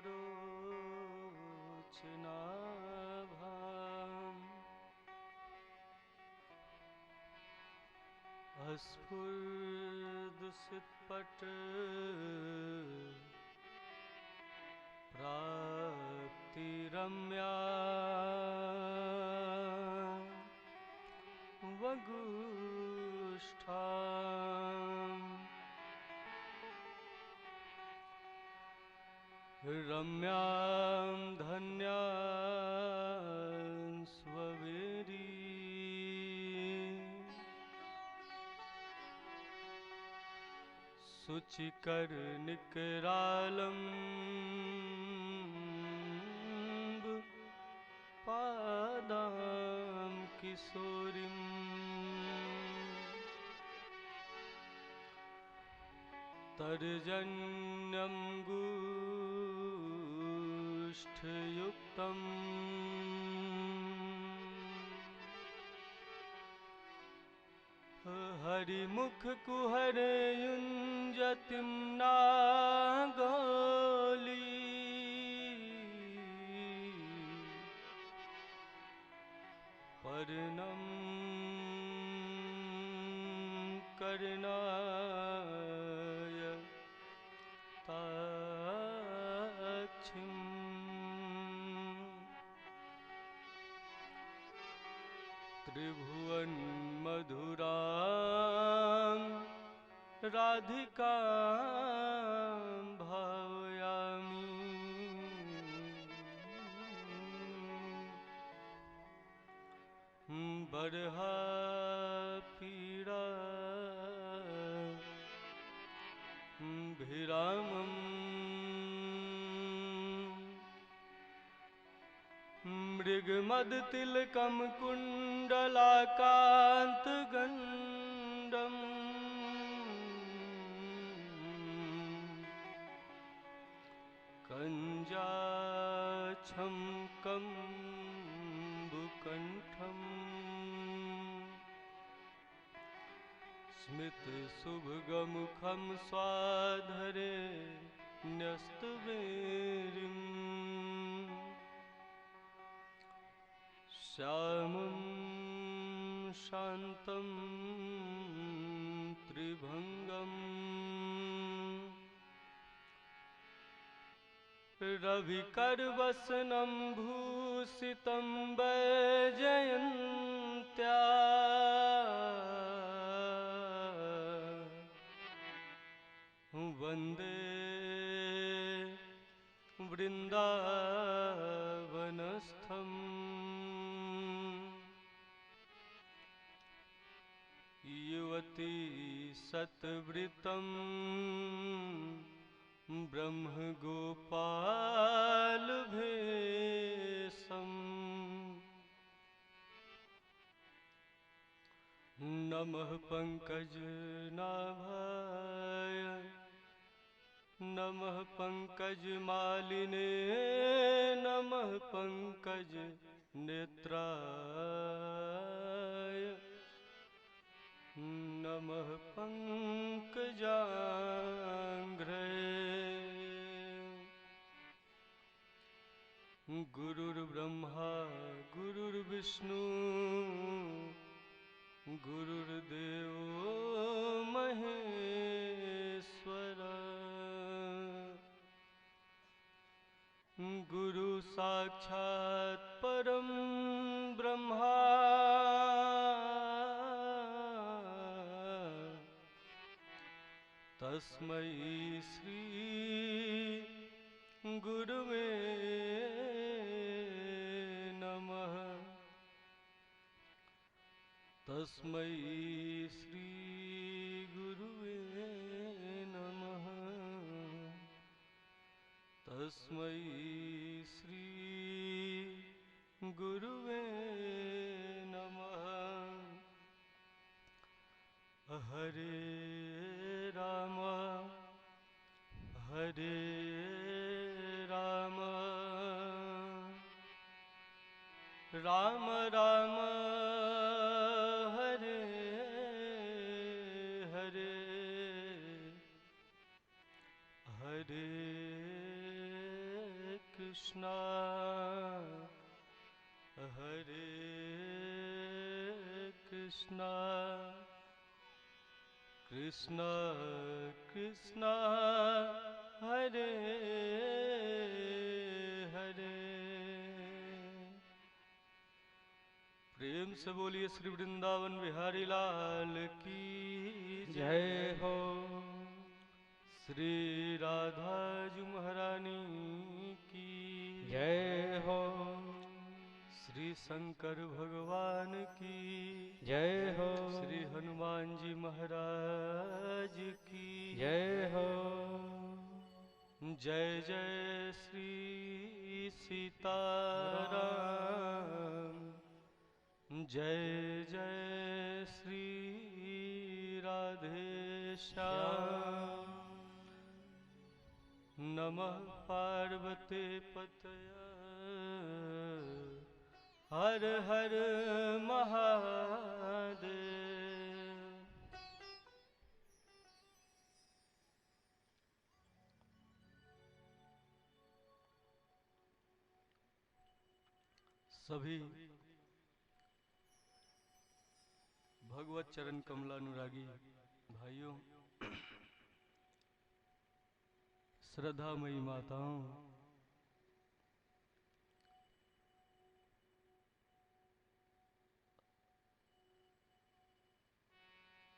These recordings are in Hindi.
रोचनाभाम् अस्फुरदुषितपट प्राप्तिरम्या वगुष्ठाम् रम्यां धन्यां स्ववेरी शुचिकरनिकरालम्ब पादां किशोरीं तर्जन्यंगुष्ठयुक्तम् हरिमुखकुहरयुञ्जतिं नागोली पर्णं कर्णाय ताक्षिम् त्रिभुवनमधुरां राधिकां भावयामि बर्हापीडा भिरामम् मृगमदतिलकं कुण्डलाकान्तगण्डम् कञ्जाच्छम्कम्बुकण्ठम् स्मितसुभगमुखं स्वाधरे न्यस्तवेरीम् श्यामं शान्तं त्रिभङ्गम् रविकरवसनं भूषितं वैजयन्त्या वन्दे वृन्दावनस्थम् युवती सतवृतं ब्रह्मगोपालभेषम् नमः पंकजनाभाय नमः पंकजमालिने नमः पंकजनेत्राय नमः पंकजांघ्रे। गुरुर्ब्रह्मा गुरुर्विष्णु गुरुर्देवो महेश्वर गुरु साक्षात् परं ब्रह्मा तस्मै श्री गुरुवे नमः। तस्मै श्री गुरुवे नमः। तस्मै श्री गुरुवे नमः। हरे राम हरे राम राम राम हरे हरे हरे कृष्णा हरे कृष्णा कृष्णा कृष्णा हरे हरे। प्रेम से बोलिए श्री वृंदावन बिहारी लाल की जय हो। श्री राधा जी महारानी की जय हो। श्री शंकर भगवान की जय हो। श्री हनुमान जी महाराज की जय हो। जय जय श्री सीताराम, जय जय श्री राधे श्याम। नमः पार्वती पतये हर हर महादेव। सभी भगवत चरण कमलानुरागी भाइयों, श्रद्धामयी माताओं,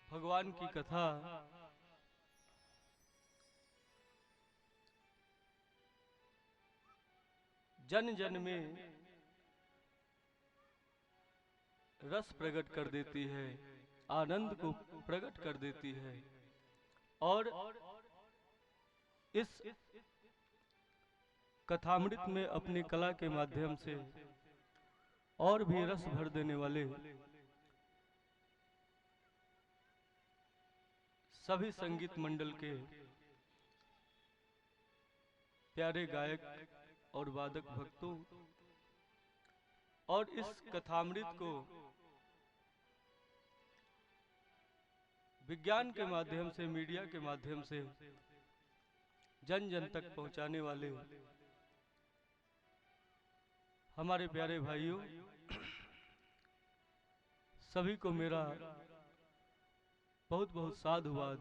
भगवान की कथा जन जन में रस प्रकट कर देती है, आनंद को प्रकट कर देती है और इस कथामृत में अपनी कला के माध्यम से और भी रस भर देने वाले सभी संगीत मंडल के प्यारे गायक और वादक भक्तों और इस कथामृत को विज्ञान के माध्यम से, मीडिया के माध्यम से जन जन तक पहुंचाने वाले हमारे प्यारे भाइयों, सभी को मेरा बहुत बहुत साधुवाद।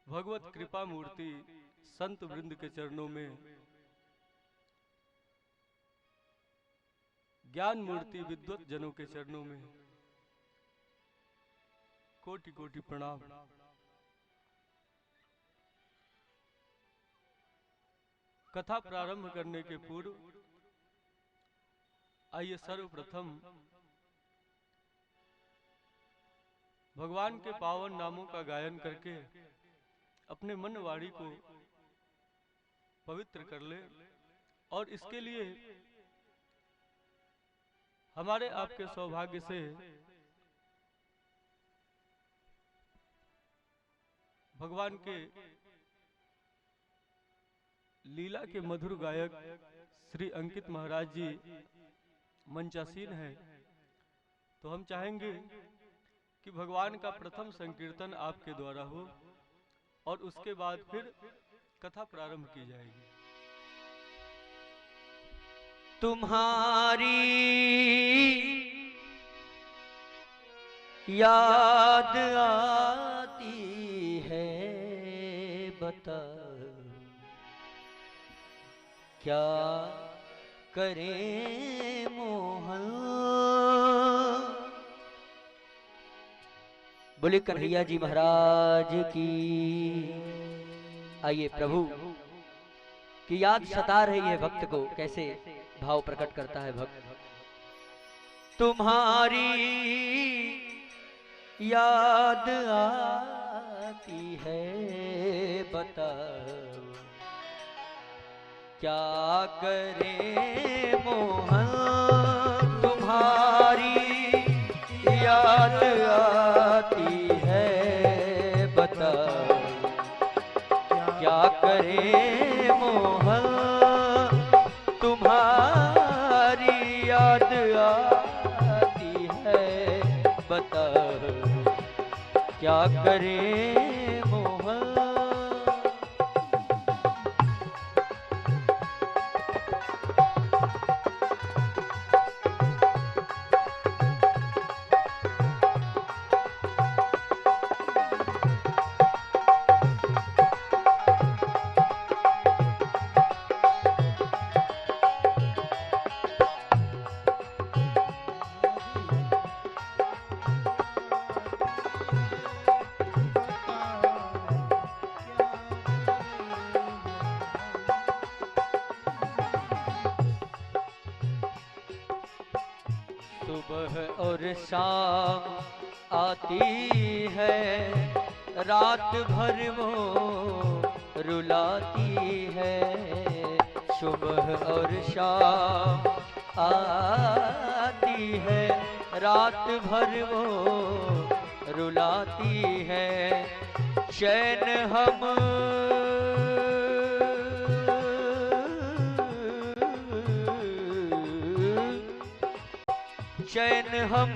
भगवत कृपा मूर्ति संत वृंद के चरणों में, ज्ञान मूर्ति विद्वत जनों के चरणों में कोटि कोटि प्रणाम। कथा प्रारंभ करने के पूर्व आइए सर्वप्रथम भगवान के पावन नामों का गायन करके अपने मन वाणी को पवित्र कर ले। और इसके लिए हमारे आपके सौभाग्य से भगवान के लीला के मधुर गायक श्री अंकित महाराज जी मंचासीन है, तो हम चाहेंगे कि भगवान का प्रथम संकीर्तन आपके द्वारा हो और उसके बाद फिर कथा प्रारंभ की जाएगी। तुम्हारी याद आती है, बता क्या करें मोहन। बोले कन्हैया जी महाराज की। आइए प्रभु की याद सता रही है भक्त को, कैसे भाव प्रकट करता है भक्त। तुम्हारी याद आती है, बताओ क्या करे मोहन। तुम्हारी याद आती है, बताओ क्या करे मोहन। तुम्हारी याद आती है, बताओ क्या करे मोहन। और शाम आती है, रात भर वो रुलाती है। सुबह और शाम आती है, रात भर वो रुलाती है। चैन हम चैन हम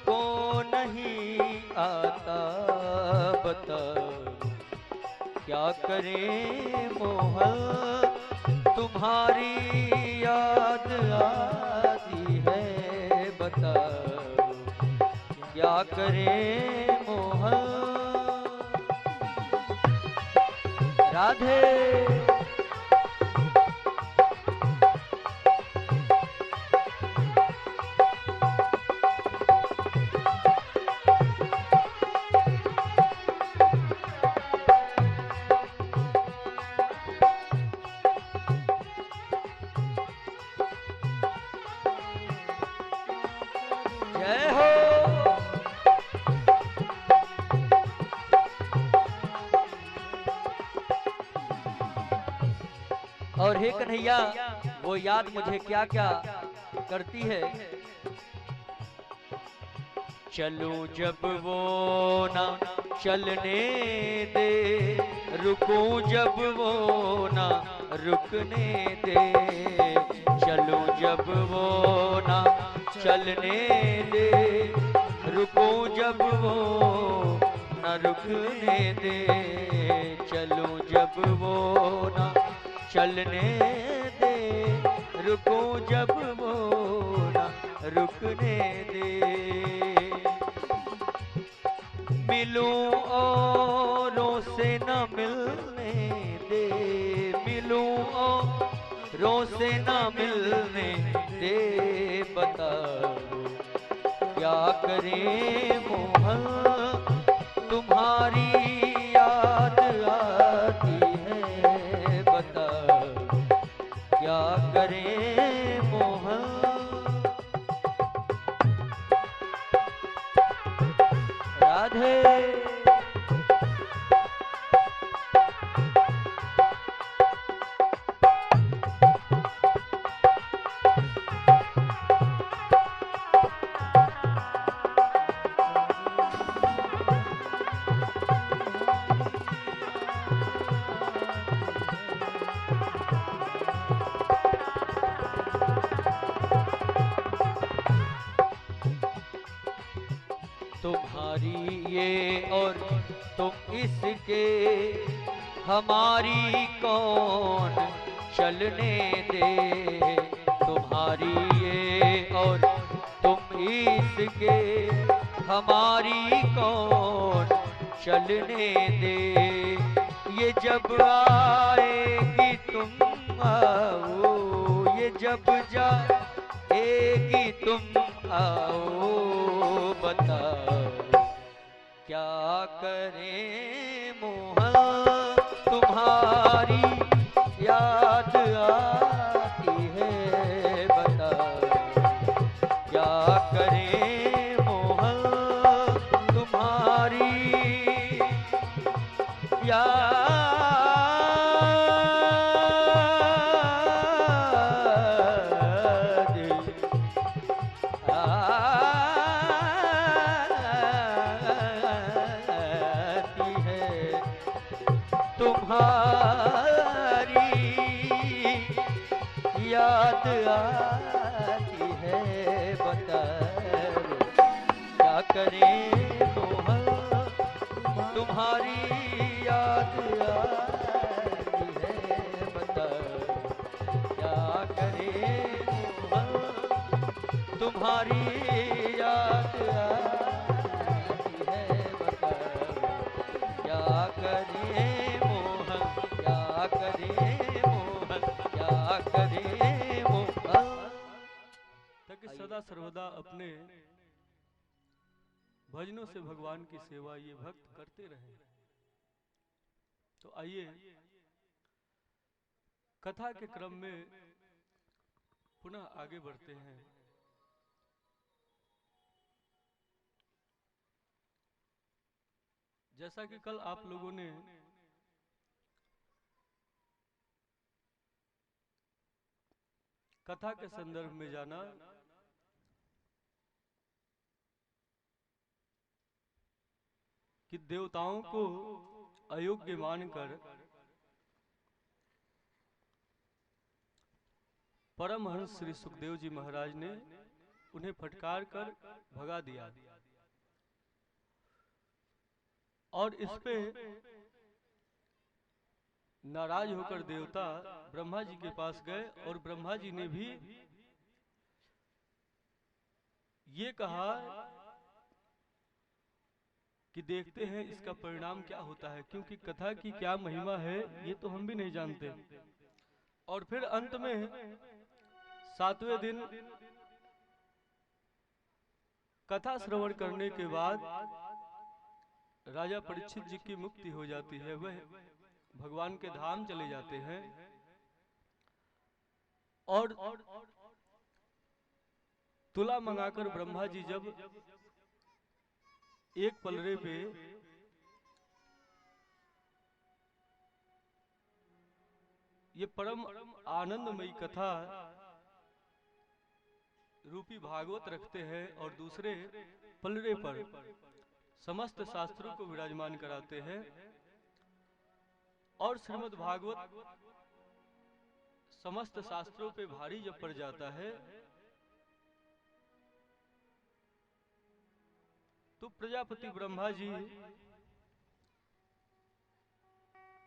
को नहीं आता, बताओ क्या करें मोहन, तुम्हारी याद आती है। बताओ क्या करें मोहन। राधे जय हो। और हे कन्हैया, वो याद मुझे क्या क्या करती है। चलूं जब वो ना चलने दे, रुकूं जब वो ना रुकने दे। चलूं जब वो ना चलने दे, रुकूं जब वो ना रुकने दे। चलूं जब वो ना चलने दे, रुकूं जब वो ना रुकने दे। मिलूं औरों से न मिलने दे, मिलूं औरों से न मिलने दे। बताओ क्या करें मोहन, तुम्हारी याद आती है। बताओ क्या करें मोहन। राधे तुम्हारी ये और तुम इसके, हमारी कौन चलने दे। तुम्हारी ये और तुम इसके, हमारी कौन चलने दे। ये जब आएगी तुम आओ, ये जब जाएगी तुम आओ। बताओ क्या करें मोहन, तुम्हारी याद आती है। बताओ क्या करें मोहन, तुम्हारी याद आती है। तुम्हारी याद आती है। बताओ क्या करें मोहन, तुम्हारी याद आती है। बताओ क्या करें मोहन, तुम्हारी याद आती है। बताओ क्या करें मोहन, क्या करें मोहन, क्या करें मोहन। ताकि सदा सर्वदा अपने भजनों से भगवान की सेवा ये भक्त करते रहे। तो आइए कथा के क्रम में पुनः आगे बढ़ते हैं। जैसा कि कल आप लोगों ने कथा के संदर्भ में जाना कि देवताओं को अयोग्य मानकर परमहंस श्री सुखदेव जी महाराज ने उन्हें फटकार कर भगा दिया और इस पे नाराज होकर देवता ब्रह्मा जी के पास गए और ब्रह्मा जी ने भी ये कहा कि देखते हैं इसका परिणाम क्या होता है, क्योंकि कथा की क्या महिमा है ये तो हम भी नहीं जानते। और फिर अंत में 7वें दिन कथा श्रवण करने के बाद राजा परीक्षित जी की मुक्ति हो जाती है, वह भगवान के धाम चले जाते हैं। और तुला मंगाकर ब्रह्मा जी जब एक पलड़े पे ये परम आनंदमयी कथा रूपी भागवत रखते हैं और दूसरे पलड़े पर समस्त शास्त्रों को विराजमान कराते हैं, और श्रीमद् भागवत समस्त शास्त्रों पे भारी जब पड़ जाता है तो प्रजापति ब्रह्मा जी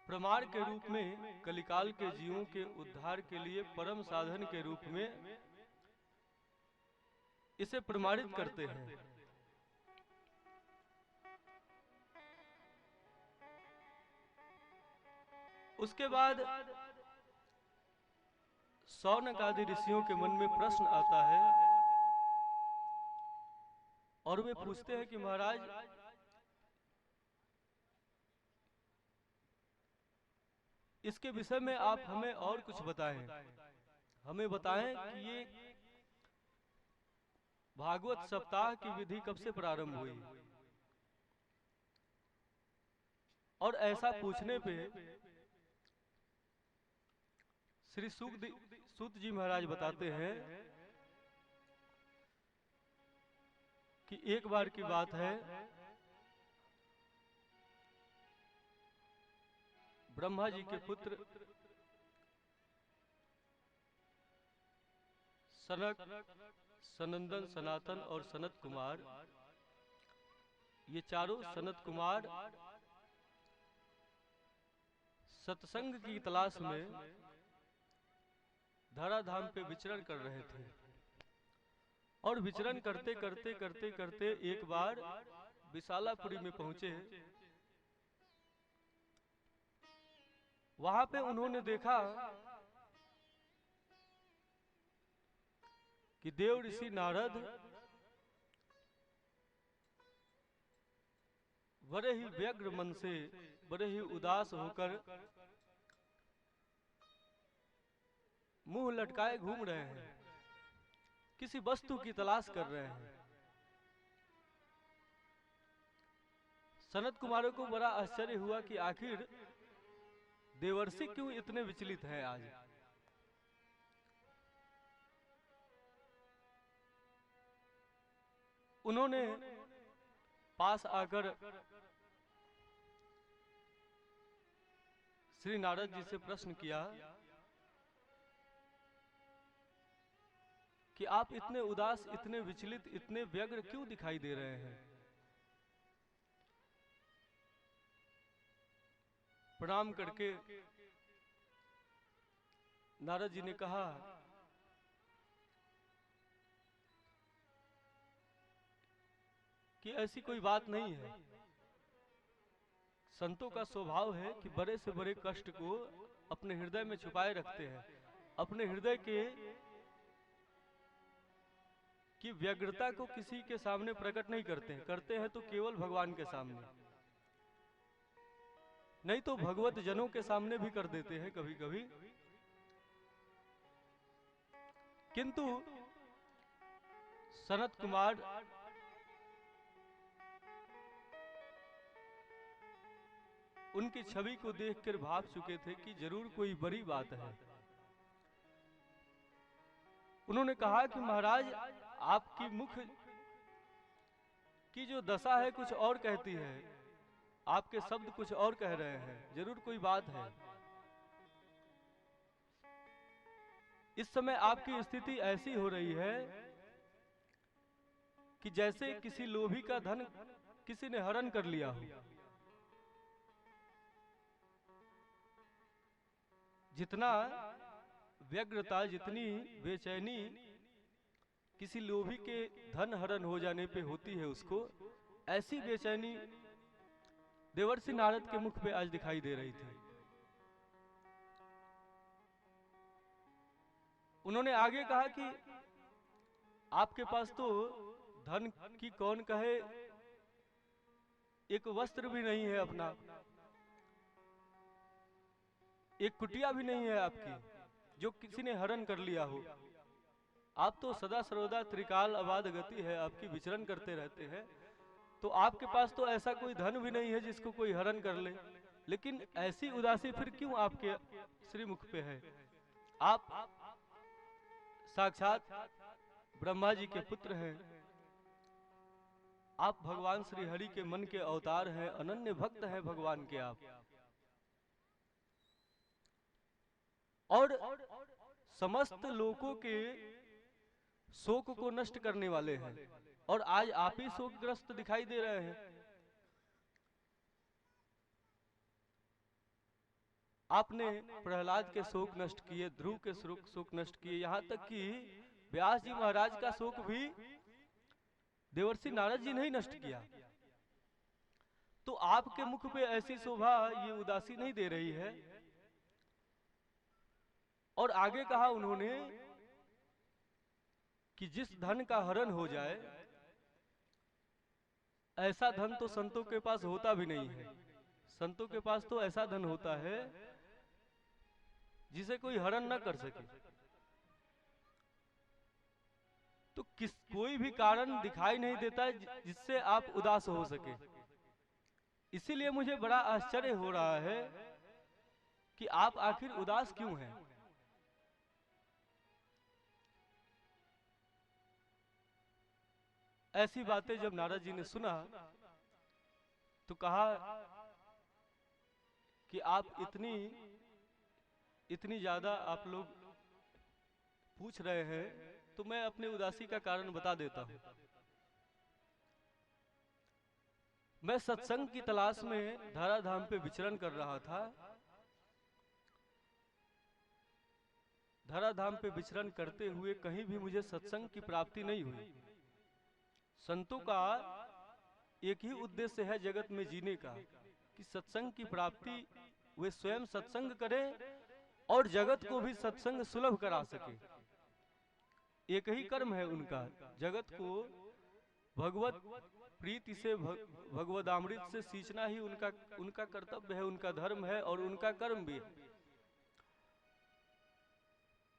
प्रमाण के रूप में कलिकाल के जीवों के उद्धार के लिए परम साधन के रूप में इसे प्रमाणित करते हैं। उसके बाद शौनक आदि ऋषियों के मन में प्रश्न आता है और वे पूछते हैं कि महाराज, इसके विषय में आप हमें और कुछ बताएं, हमें बताएं कि ये भागवत सप्ताह की विधि कब से प्रारंभ हुई। और ऐसा पूछने पे श्री सूत जी महाराज बताते हैं कि एक बार की बात है, ब्रह्मा जी के पुत्र सनक, सनंदन, सनातन और सनत कुमार, ये चारों सनत कुमार सत्संग की तलाश में धराधाम पे विचरण कर रहे थे। और विचरण करते करते करते करते एक बार विशालापुरी में पहुंचे। वहां पे उन्होंने देखा कि देव ऋषि नारद बड़े ही व्यग्र मन से, बड़े ही उदास होकर मुंह लटकाए घूम रहे हैं, किसी वस्तु की तलाश कर रहे हैं। सनत कुमारों को बड़ा आश्चर्य हुआ कि आखिर देवर्षि क्यों इतने विचलित हैं आज। उन्होंने पास आकर श्री नारद जी से प्रश्न किया कि आप इतने उदास, इतने विचलित, इतने व्यग्र क्यों दिखाई दे रहे हैं। प्रणाम करके नारद जी ने कहा कि ऐसी कोई बात नहीं है। संतों का स्वभाव है कि बड़े से बड़े कष्ट को अपने हृदय में छुपाए रखते हैं, अपने हृदय की व्यग्रता को किसी के सामने प्रकट नहीं करते हैं, करते हैं तो केवल भगवान के सामने, नहीं तो भगवत जनों के सामने भी कर देते हैं कभी कभी। किंतु सनत कुमार उनकी छवि को देखकर भाप चुके थे कि जरूर कोई बड़ी बात है। उन्होंने कहा कि महाराज, आपकी मुख की जो दशा है कुछ और कहती है, आपके शब्द कुछ और कह रहे हैं, जरूर कोई बात है। इस समय आपकी स्थिति ऐसी हो रही है कि जैसे किसी लोभी का धन किसी ने हरण कर लिया हो। जितना व्यग्रता, जितनी बेचैनी किसी लोभी के धन हरण हो जाने पे होती है उसको, ऐसी बेचैनी देवर्षि नारद के मुख पे आज दिखाई दे रही थी। उन्होंने आगे कहा कि आपके पास तो धन की कौन कहे, एक वस्त्र भी नहीं है अपना, एक कुटिया भी नहीं है आपकी जो किसी ने हरण कर लिया हो। आप तो सदा सर्वदा त्रिकाल आबाद गति है आपकी, विचरण करते रहते हैं, तो आपके पास तो ऐसा कोई धन भी नहीं है जिसको कोई हरण कर ले। लेकिन ऐसी उदासी फिर क्यों आपके श्रीमुख पे है? आप साक्षात ब्रह्मा जी के पुत्र हैं, आप भगवान श्री हरि के मन के अवतार हैं, अनन्य भक्त हैं भगवान के आप, और समस्त लोगों के शोक को नष्ट करने वाले हैं, और आज आप ही शोकग्रस्त दिखाई दे रहे हैं। आपने प्रहलाद के शोक नष्ट किए, ध्रुव के शोक नष्ट किए, यहाँ तक कि व्यास जी महाराज का शोक भी देवर्षि नारद जी ने ही नष्ट किया। तो आपके मुख पे ऐसी शोभा, ये उदासी नहीं दे रही है। और आगे कहा उन्होंने कि जिस धन का हरण हो जाए, ऐसा धन तो संतों के पास होता भी नहीं है। संतों के पास तो ऐसा धन होता है जिसे कोई हरण न कर सके। तो कोई भी कारण दिखाई नहीं देता जिससे आप उदास हो सके। इसीलिए मुझे बड़ा आश्चर्य हो रहा है कि आप आखिर उदास क्यों हैं। ऐसी बातें जब नारद जी ने सुना तो कहा कि आप इतनी ज्यादा आप लोग पूछ रहे हैं, तो मैं अपनी उदासी का कारण बता देता हूं। मैं सत्संग की तलाश में धराधाम पे विचरण कर रहा था। धराधाम पे विचरण करते हुए कहीं भी मुझे सत्संग की प्राप्ति नहीं हुई। संतों का एक ही उद्देश्य है जगत में जीने का, कि सत्संग की प्राप्ति वे स्वयं सत्संग करें और जगत को भी सत्संग सुलभ करा सके। एक ही कर्म है उनका, जगत को भगवत प्रीति से भगवदामृत से सींचना ही उनका कर्तव्य है, उनका धर्म है और उनका कर्म भी है।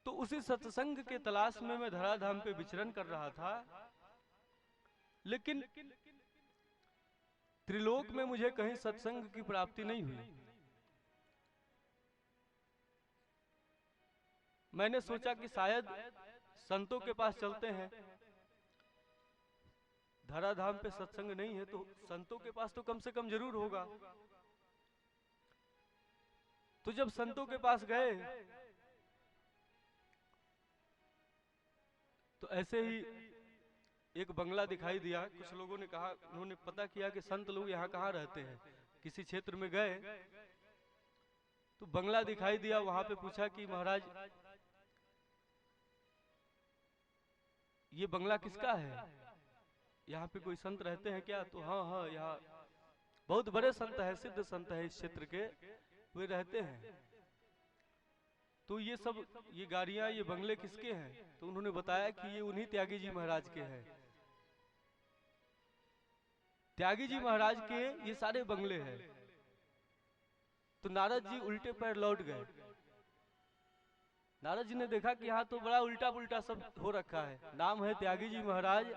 तो उसी सत्संग के तलाश में मैं धराधाम पे विचरण कर रहा था, लेकिन त्रिलोक में मुझे कहीं सत्संग की प्राप्ति नहीं हुई। मैंने सोचा कि शायद संतों के पास चलते हैं, धराधाम पे सत्संग नहीं है तो संतों के पास तो कम से कम जरूर होगा। तो जब संतों के पास गए तो ऐसे ही एक बंगला दिखाई दिया। कुछ लोगों ने कहा, उन्होंने पता किया कि संत लोग यहाँ कहाँ रहते हैं। किसी क्षेत्र में गए तो बंगला दिखाई दिया। वहां पे पूछा कि महाराज ये बंगला किसका है, यहाँ पे कोई संत रहते हैं क्या? तो हाँ हाँ, यहाँ बहुत बड़े संत है, सिद्ध संत है इस क्षेत्र के, वे रहते हैं। तो ये सब, ये गाड़ियां, ये बंगले किसके हैं? तो उन्होंने बताया कि ये उन्हीं त्यागी जी महाराज के हैं। त्यागी जी महाराज के ये सारे बंगले हैं। तो नारद जी उल्टे पैर लौट गए। नारद जी ने देखा कि यहाँ तो बड़ा उल्टा पुल्टा सब हो रखा है। नाम है त्यागी जी महाराज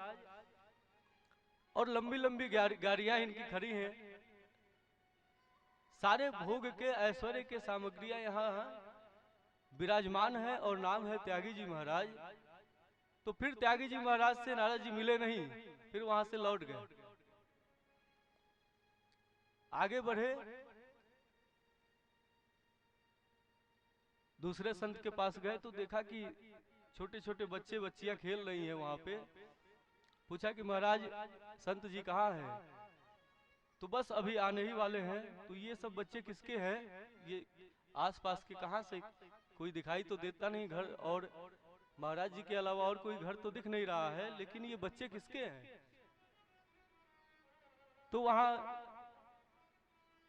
और लंबी लंबी गाड़ियां इनकी खड़ी हैं। सारे भोग के ऐश्वर्य के सामग्रियां यहाँ विराजमान है और नाम है त्यागी जी महाराज। तो फिर त्यागी जी महाराज से नारद जी मिले नहीं, फिर वहां से लौट गए। आगे बढ़े, दूसरे संत के पास गए तो देखा कि छोटे छोटे बच्चे बच्चियां खेल रही हैं वहां पे। पूछा कि महाराज संत जी कहाँ हैं? तो बस अभी आने ही वाले हैं। तो ये सब बच्चे किसके हैं? ये आसपास के कहाँ से? कोई दिखाई तो देता नहीं घर, और महाराज जी के अलावा और कोई घर तो दिख नहीं रहा है, लेकिन ये बच्चे किसके हैं? तो वहां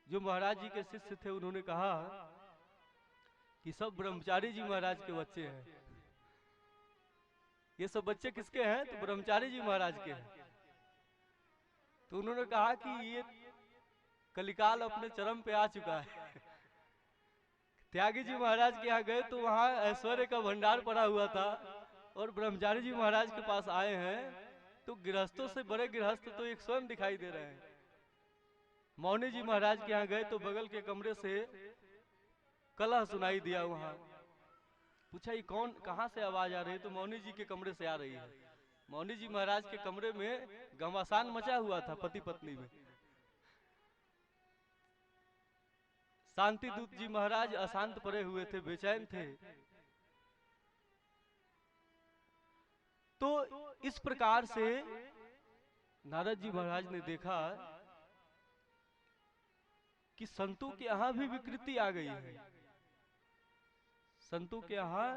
जो महाराज जी के शिष्य थे उन्होंने कहा कि सब ब्रह्मचारी जी महाराज के बच्चे हैं। ये सब बच्चे किसके हैं? तो ब्रह्मचारी जी महाराज के हैं। तो उन्होंने कहा कि ये कलिकाल अपने चरम पे आ चुका है। त्यागी जी महाराज के यहाँ गए तो वहाँ ऐश्वर्य का भंडार पड़ा हुआ था, और ब्रह्मचारी जी महाराज के पास आए हैं तो गृहस्थों से बड़े गृहस्थ तो एक स्वयं दिखाई दे रहे हैं। मौनी जी महाराज के यहाँ गए तो बगल के कमरे से कलह सुनाई दिया। वहां पूछा ये कौन, कहां से आवाज आ रही है? तो मौनी जी के कमरे से आ रही है। मौनी जी महाराज के कमरे में घमासान मचा हुआ था पति पत्नी में। शांति दूत जी महाराज अशांत पड़े हुए थे, बेचैन थे। तो इस प्रकार से नारद जी महाराज ने देखा कि संतों के यहां भी विकृति आ गई है। संतों के यहाँ,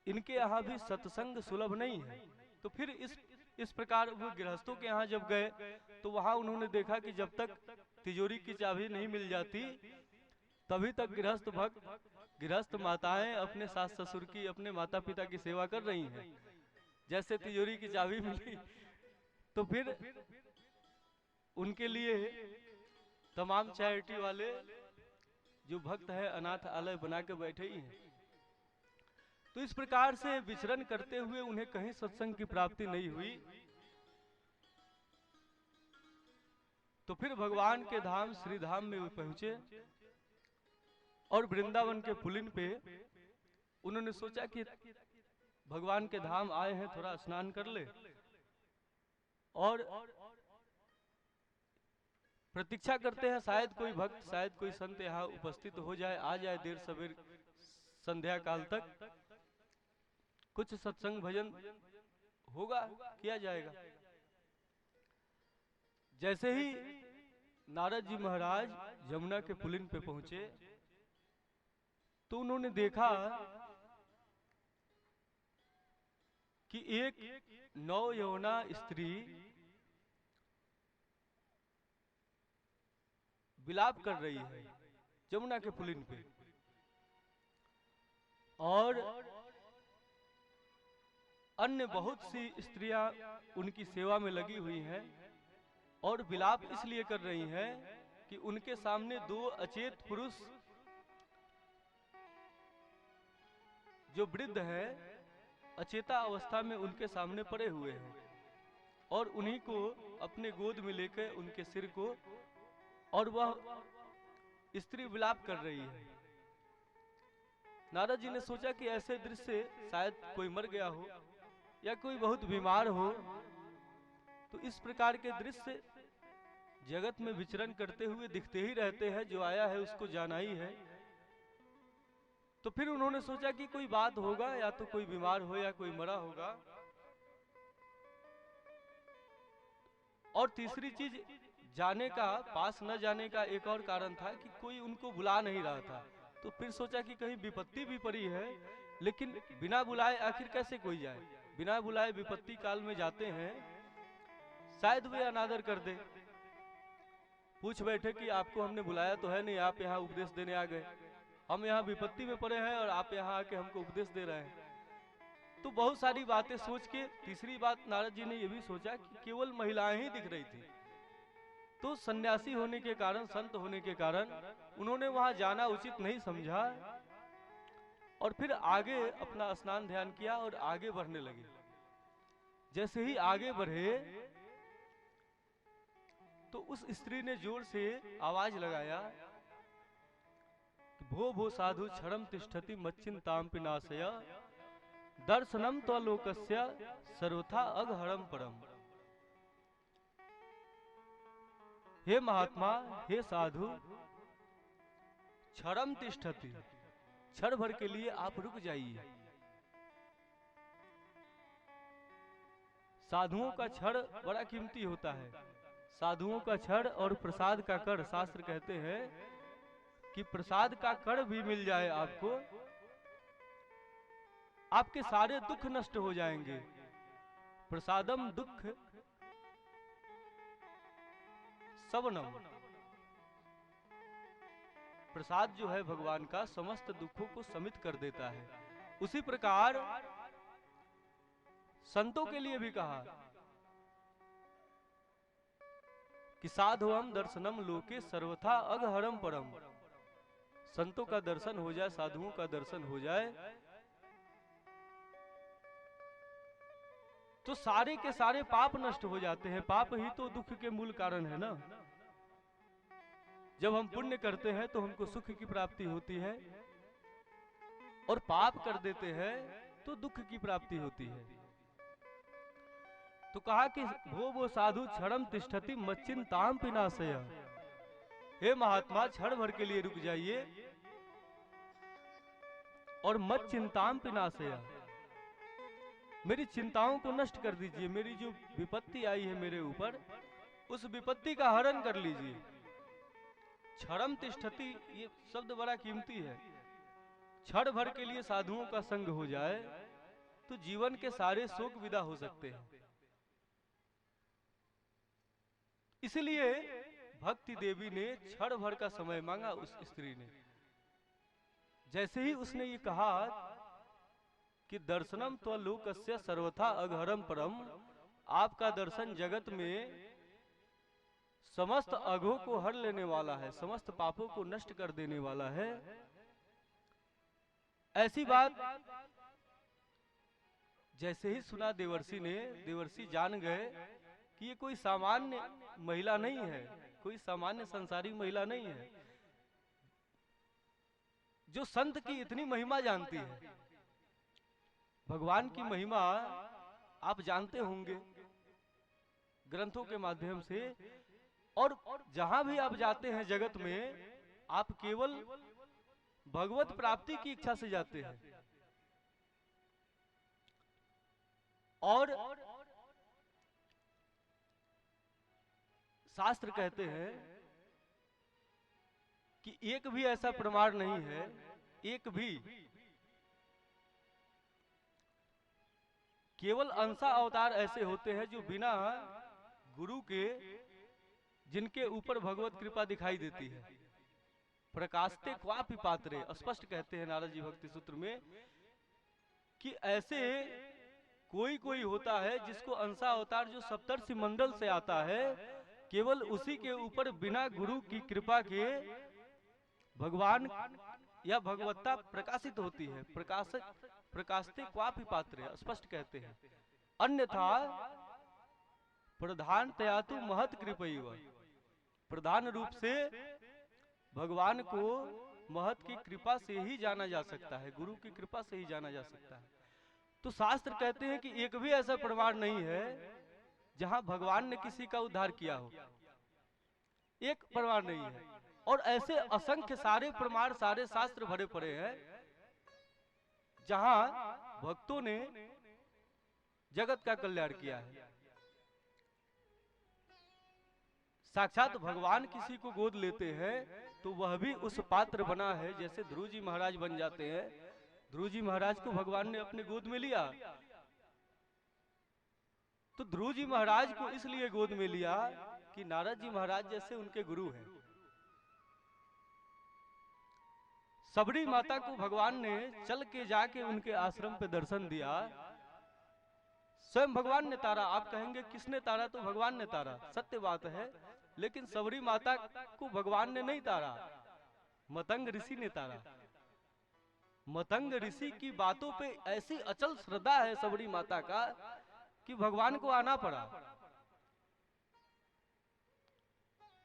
इनके यहाँ भी सत्संग सुलभ नहीं है। तो फिर इस प्रकार वो गृहस्थों के यहाँ जब गए तो वहां उन्होंने देखा कि जब तक तिजोरी की चाबी नहीं मिल जाती तभी तक गृहस्थ भक्त, गृहस्थ माताएं अपने सास ससुर की, अपने माता पिता की सेवा कर रही हैं। जैसे तिजोरी की चाबी मिली तो फिर उनके लिए तमाम चैरिटी वाले जो भक्त है अनाथ आलय बना के बैठे ही हैं। तो इस प्रकार से विचरण करते हुए उन्हें कहीं सत्संग की प्राप्ति नहीं हुई। तो फिर भगवान के धाम श्री धाम में वे पहुंचे और वृंदावन के पुलिन पे उन्होंने सोचा कि भगवान के धाम आए हैं, थोड़ा स्नान कर ले, और प्रतीक्षा करते हैं शायद कोई भक्त, शायद कोई संत यहाँ उपस्थित हो जाए, आ जाए देर सवेर संध्या काल तक, कुछ सत्संग भजन होगा, किया जाएगा। जैसे ही नारद जी महाराज यमुना के पुलिन पे पहुंचे तो उन्होंने देखा कि एक नवयौवना स्त्री विलाप कर रही है यमुना के पुलिन पे, और अन्य बहुत सी स्त्रियां उनकी सेवा में लगी हुई हैं, और विलाप इसलिए कर रही हैं कि उनके सामने दो अचेत पुरुष जो वृद्ध है अचेता अवस्था में उनके सामने पड़े हुए हैं, और उन्हीं को अपने गोद में लेकर उनके सिर को, और वह स्त्री विलाप कर रही है। नारद जी ने सोचा कि ऐसे दृश्य शायद कोई मर गया हो या कोई बहुत बीमार हो। तो इस प्रकार के दृश्य जगत में विचरण करते हुए दिखते ही रहते हैं, जो आया है उसको जाना ही है। तो फिर उन्होंने सोचा कि कोई बात होगा, या तो कोई बीमार हो या कोई मरा होगा। और तीसरी चीज, जाने का, पास न जाने का एक और कारण था कि कोई उनको बुला नहीं रहा था। तो फिर सोचा कि कहीं विपत्ति भी पड़ी है, लेकिन बिना बुलाए आखिर कैसे कोई जाए? बिना बुलाए विपत्ति काल में जाते हैं, शायद वे अनादर कर दे। पूछ बैठे कि आपको हमने बुलाया तो है नहीं, आप यहाँ उपदेश देने आ गए, हम यहाँ विपत्ति में पड़े हैं और आप यहाँ आके हमको उपदेश दे रहे हैं। तो बहुत सारी बातें सोच के तीसरी बात नारद जी ने यह भी सोचा कि केवल महिलाएं ही दिख रही थी। तो सन्यासी होने के कारण, संत होने के कारण उन्होंने वहां जाना उचित नहीं समझा, और फिर आगे अपना स्नान ध्यान किया और आगे बढ़ने लगे। जैसे ही आगे बढ़े तो उस स्त्री ने जोर से आवाज लगाया, भो भो साधु क्षणम तिष्ठति मच्चिंताम पिनाशय दर्शनम तो लोकस्य सर्वथा अघहरम परम। हे महात्मा, हे साधु, क्षणम तिष्ठति, क्षण भर के लिए आप रुक जाइए। साधुओं का क्षण बड़ा कीमती होता है। साधुओं का क्षण और प्रसाद का कण, शास्त्र कहते हैं कि प्रसाद का कण भी मिल जाए आपको, आपके सारे दुख नष्ट हो जाएंगे। प्रसादम दुख सबनम, प्रसाद जो है भगवान का समस्त दुखों को शमित कर देता है। उसी प्रकार संतों के लिए भी कहा कि साधुअम दर्शनम लोके सर्वथा अघहरम परम। संतों का दर्शन हो जाए, साधुओं का दर्शन हो जाए, तो सारे के सारे पाप नष्ट हो जाते हैं। पाप ही तो दुख के मूल कारण है ना। जब हम पुण्य करते हैं तो हमको सुख की प्राप्ति होती है, और पाप कर देते हैं तो दुख की प्राप्ति होती है। तो कहा कि भो साधु क्षणम तिष्ठति मच्चिंताम पिनाशय। हे महात्मा, क्षण भर के लिए रुक जाइए और मत चिंताम पिनाशय, मेरी चिंताओं को नष्ट कर दीजिए। मेरी जो विपत्ति आई है मेरे ऊपर, उस विपत्ति का हरण कर लीजिए। क्षणम तिष्ठति, ये शब्द बड़ा कीमती है। क्षण भर के लिए साधुओं का संग हो जाए तो जीवन के सारे शोक विदा हो सकते हैं। इसलिए भक्ति देवी ने क्षण भर का समय मांगा उस स्त्री ने। जैसे ही उसने ये कहा कि दर्शनम तो लोकस्य सर्वथा अघहरम परम, आपका दर्शन जगत में समस्त अघों को हर लेने वाला है, समस्त पापों को नष्ट कर देने वाला है। ऐसी बात जैसे ही सुना देवर्षि ने, देवर्षि जान गए कि ये कोई सामान्य महिला नहीं है, कोई सामान्य संसारी महिला नहीं है, जो संत की इतनी महिमा जानती है। भगवान की महिमा आप जानते होंगे ग्रंथों के माध्यम से, और जहां भी आप जाते हैं जगत में, आप केवल भगवत प्राप्ति की इच्छा से जाते हैं। और शास्त्र कहते हैं कि एक भी ऐसा प्रमाण नहीं है, एक भी, केवल अंशा अवतार ऐसे होते हैं जो बिना गुरु के, जिनके ऊपर भगवत कृपा दिखाई देती है। प्रकाशते क्वापि पात्रे, स्पष्ट कहते हैं नारद जी भक्ति सूत्र में कि ऐसे कोई कोई होता है जिसको अंशा अवतार, जो सप्तर्षि मंडल से आता है, केवल उसी के ऊपर बिना गुरु की कृपा के भगवान या भगवत्ता प्रकाशित होती है। प्रकाशते क्वापि पात्रे, स्पष्ट कहते हैं। अन्यथा प्रधान तयातु महत कृपैव, प्रधान रूप से भगवान को महत की कृपा से ही जाना जा सकता है, गुरु की कृपा से ही जाना जा सकता है। तो शास्त्र कहते हैं कि एक भी ऐसा प्रमाण नहीं है जहां भगवान ने किसी का उद्धार किया हो, एक प्रमाण नहीं है। और ऐसे असंख्य सारे प्रमाण, सारे शास्त्र भरे पड़े हैं जहां भक्तों ने जगत का कल्याण किया है। साक्षात भगवान किसी को गोद लेते हैं तो वह भी उस पात्र बना है। जैसे ध्रुव जी महाराज बन जाते हैं, ध्रुव जी महाराज को भगवान ने अपने गोद में लिया, तो ध्रुव जी महाराज को इसलिए गोद में लिया कि नारद जी महाराज जैसे उनके गुरु हैं। सबरी माता को भगवान ने चल के जाके उनके आश्रम पे दर्शन दिया, स्वयं भगवान ने तारा। आप कहेंगे किसने तारा, तो भगवान ने तारा, सत्य बात है। लेकिन सबरी माता को भगवान ने नहीं तारा, मतंग ऋषि ने तारा। मतंग ऋषि की बातों पे ऐसी अचल श्रद्धा है सबरी माता का कि भगवान को आना पड़ा।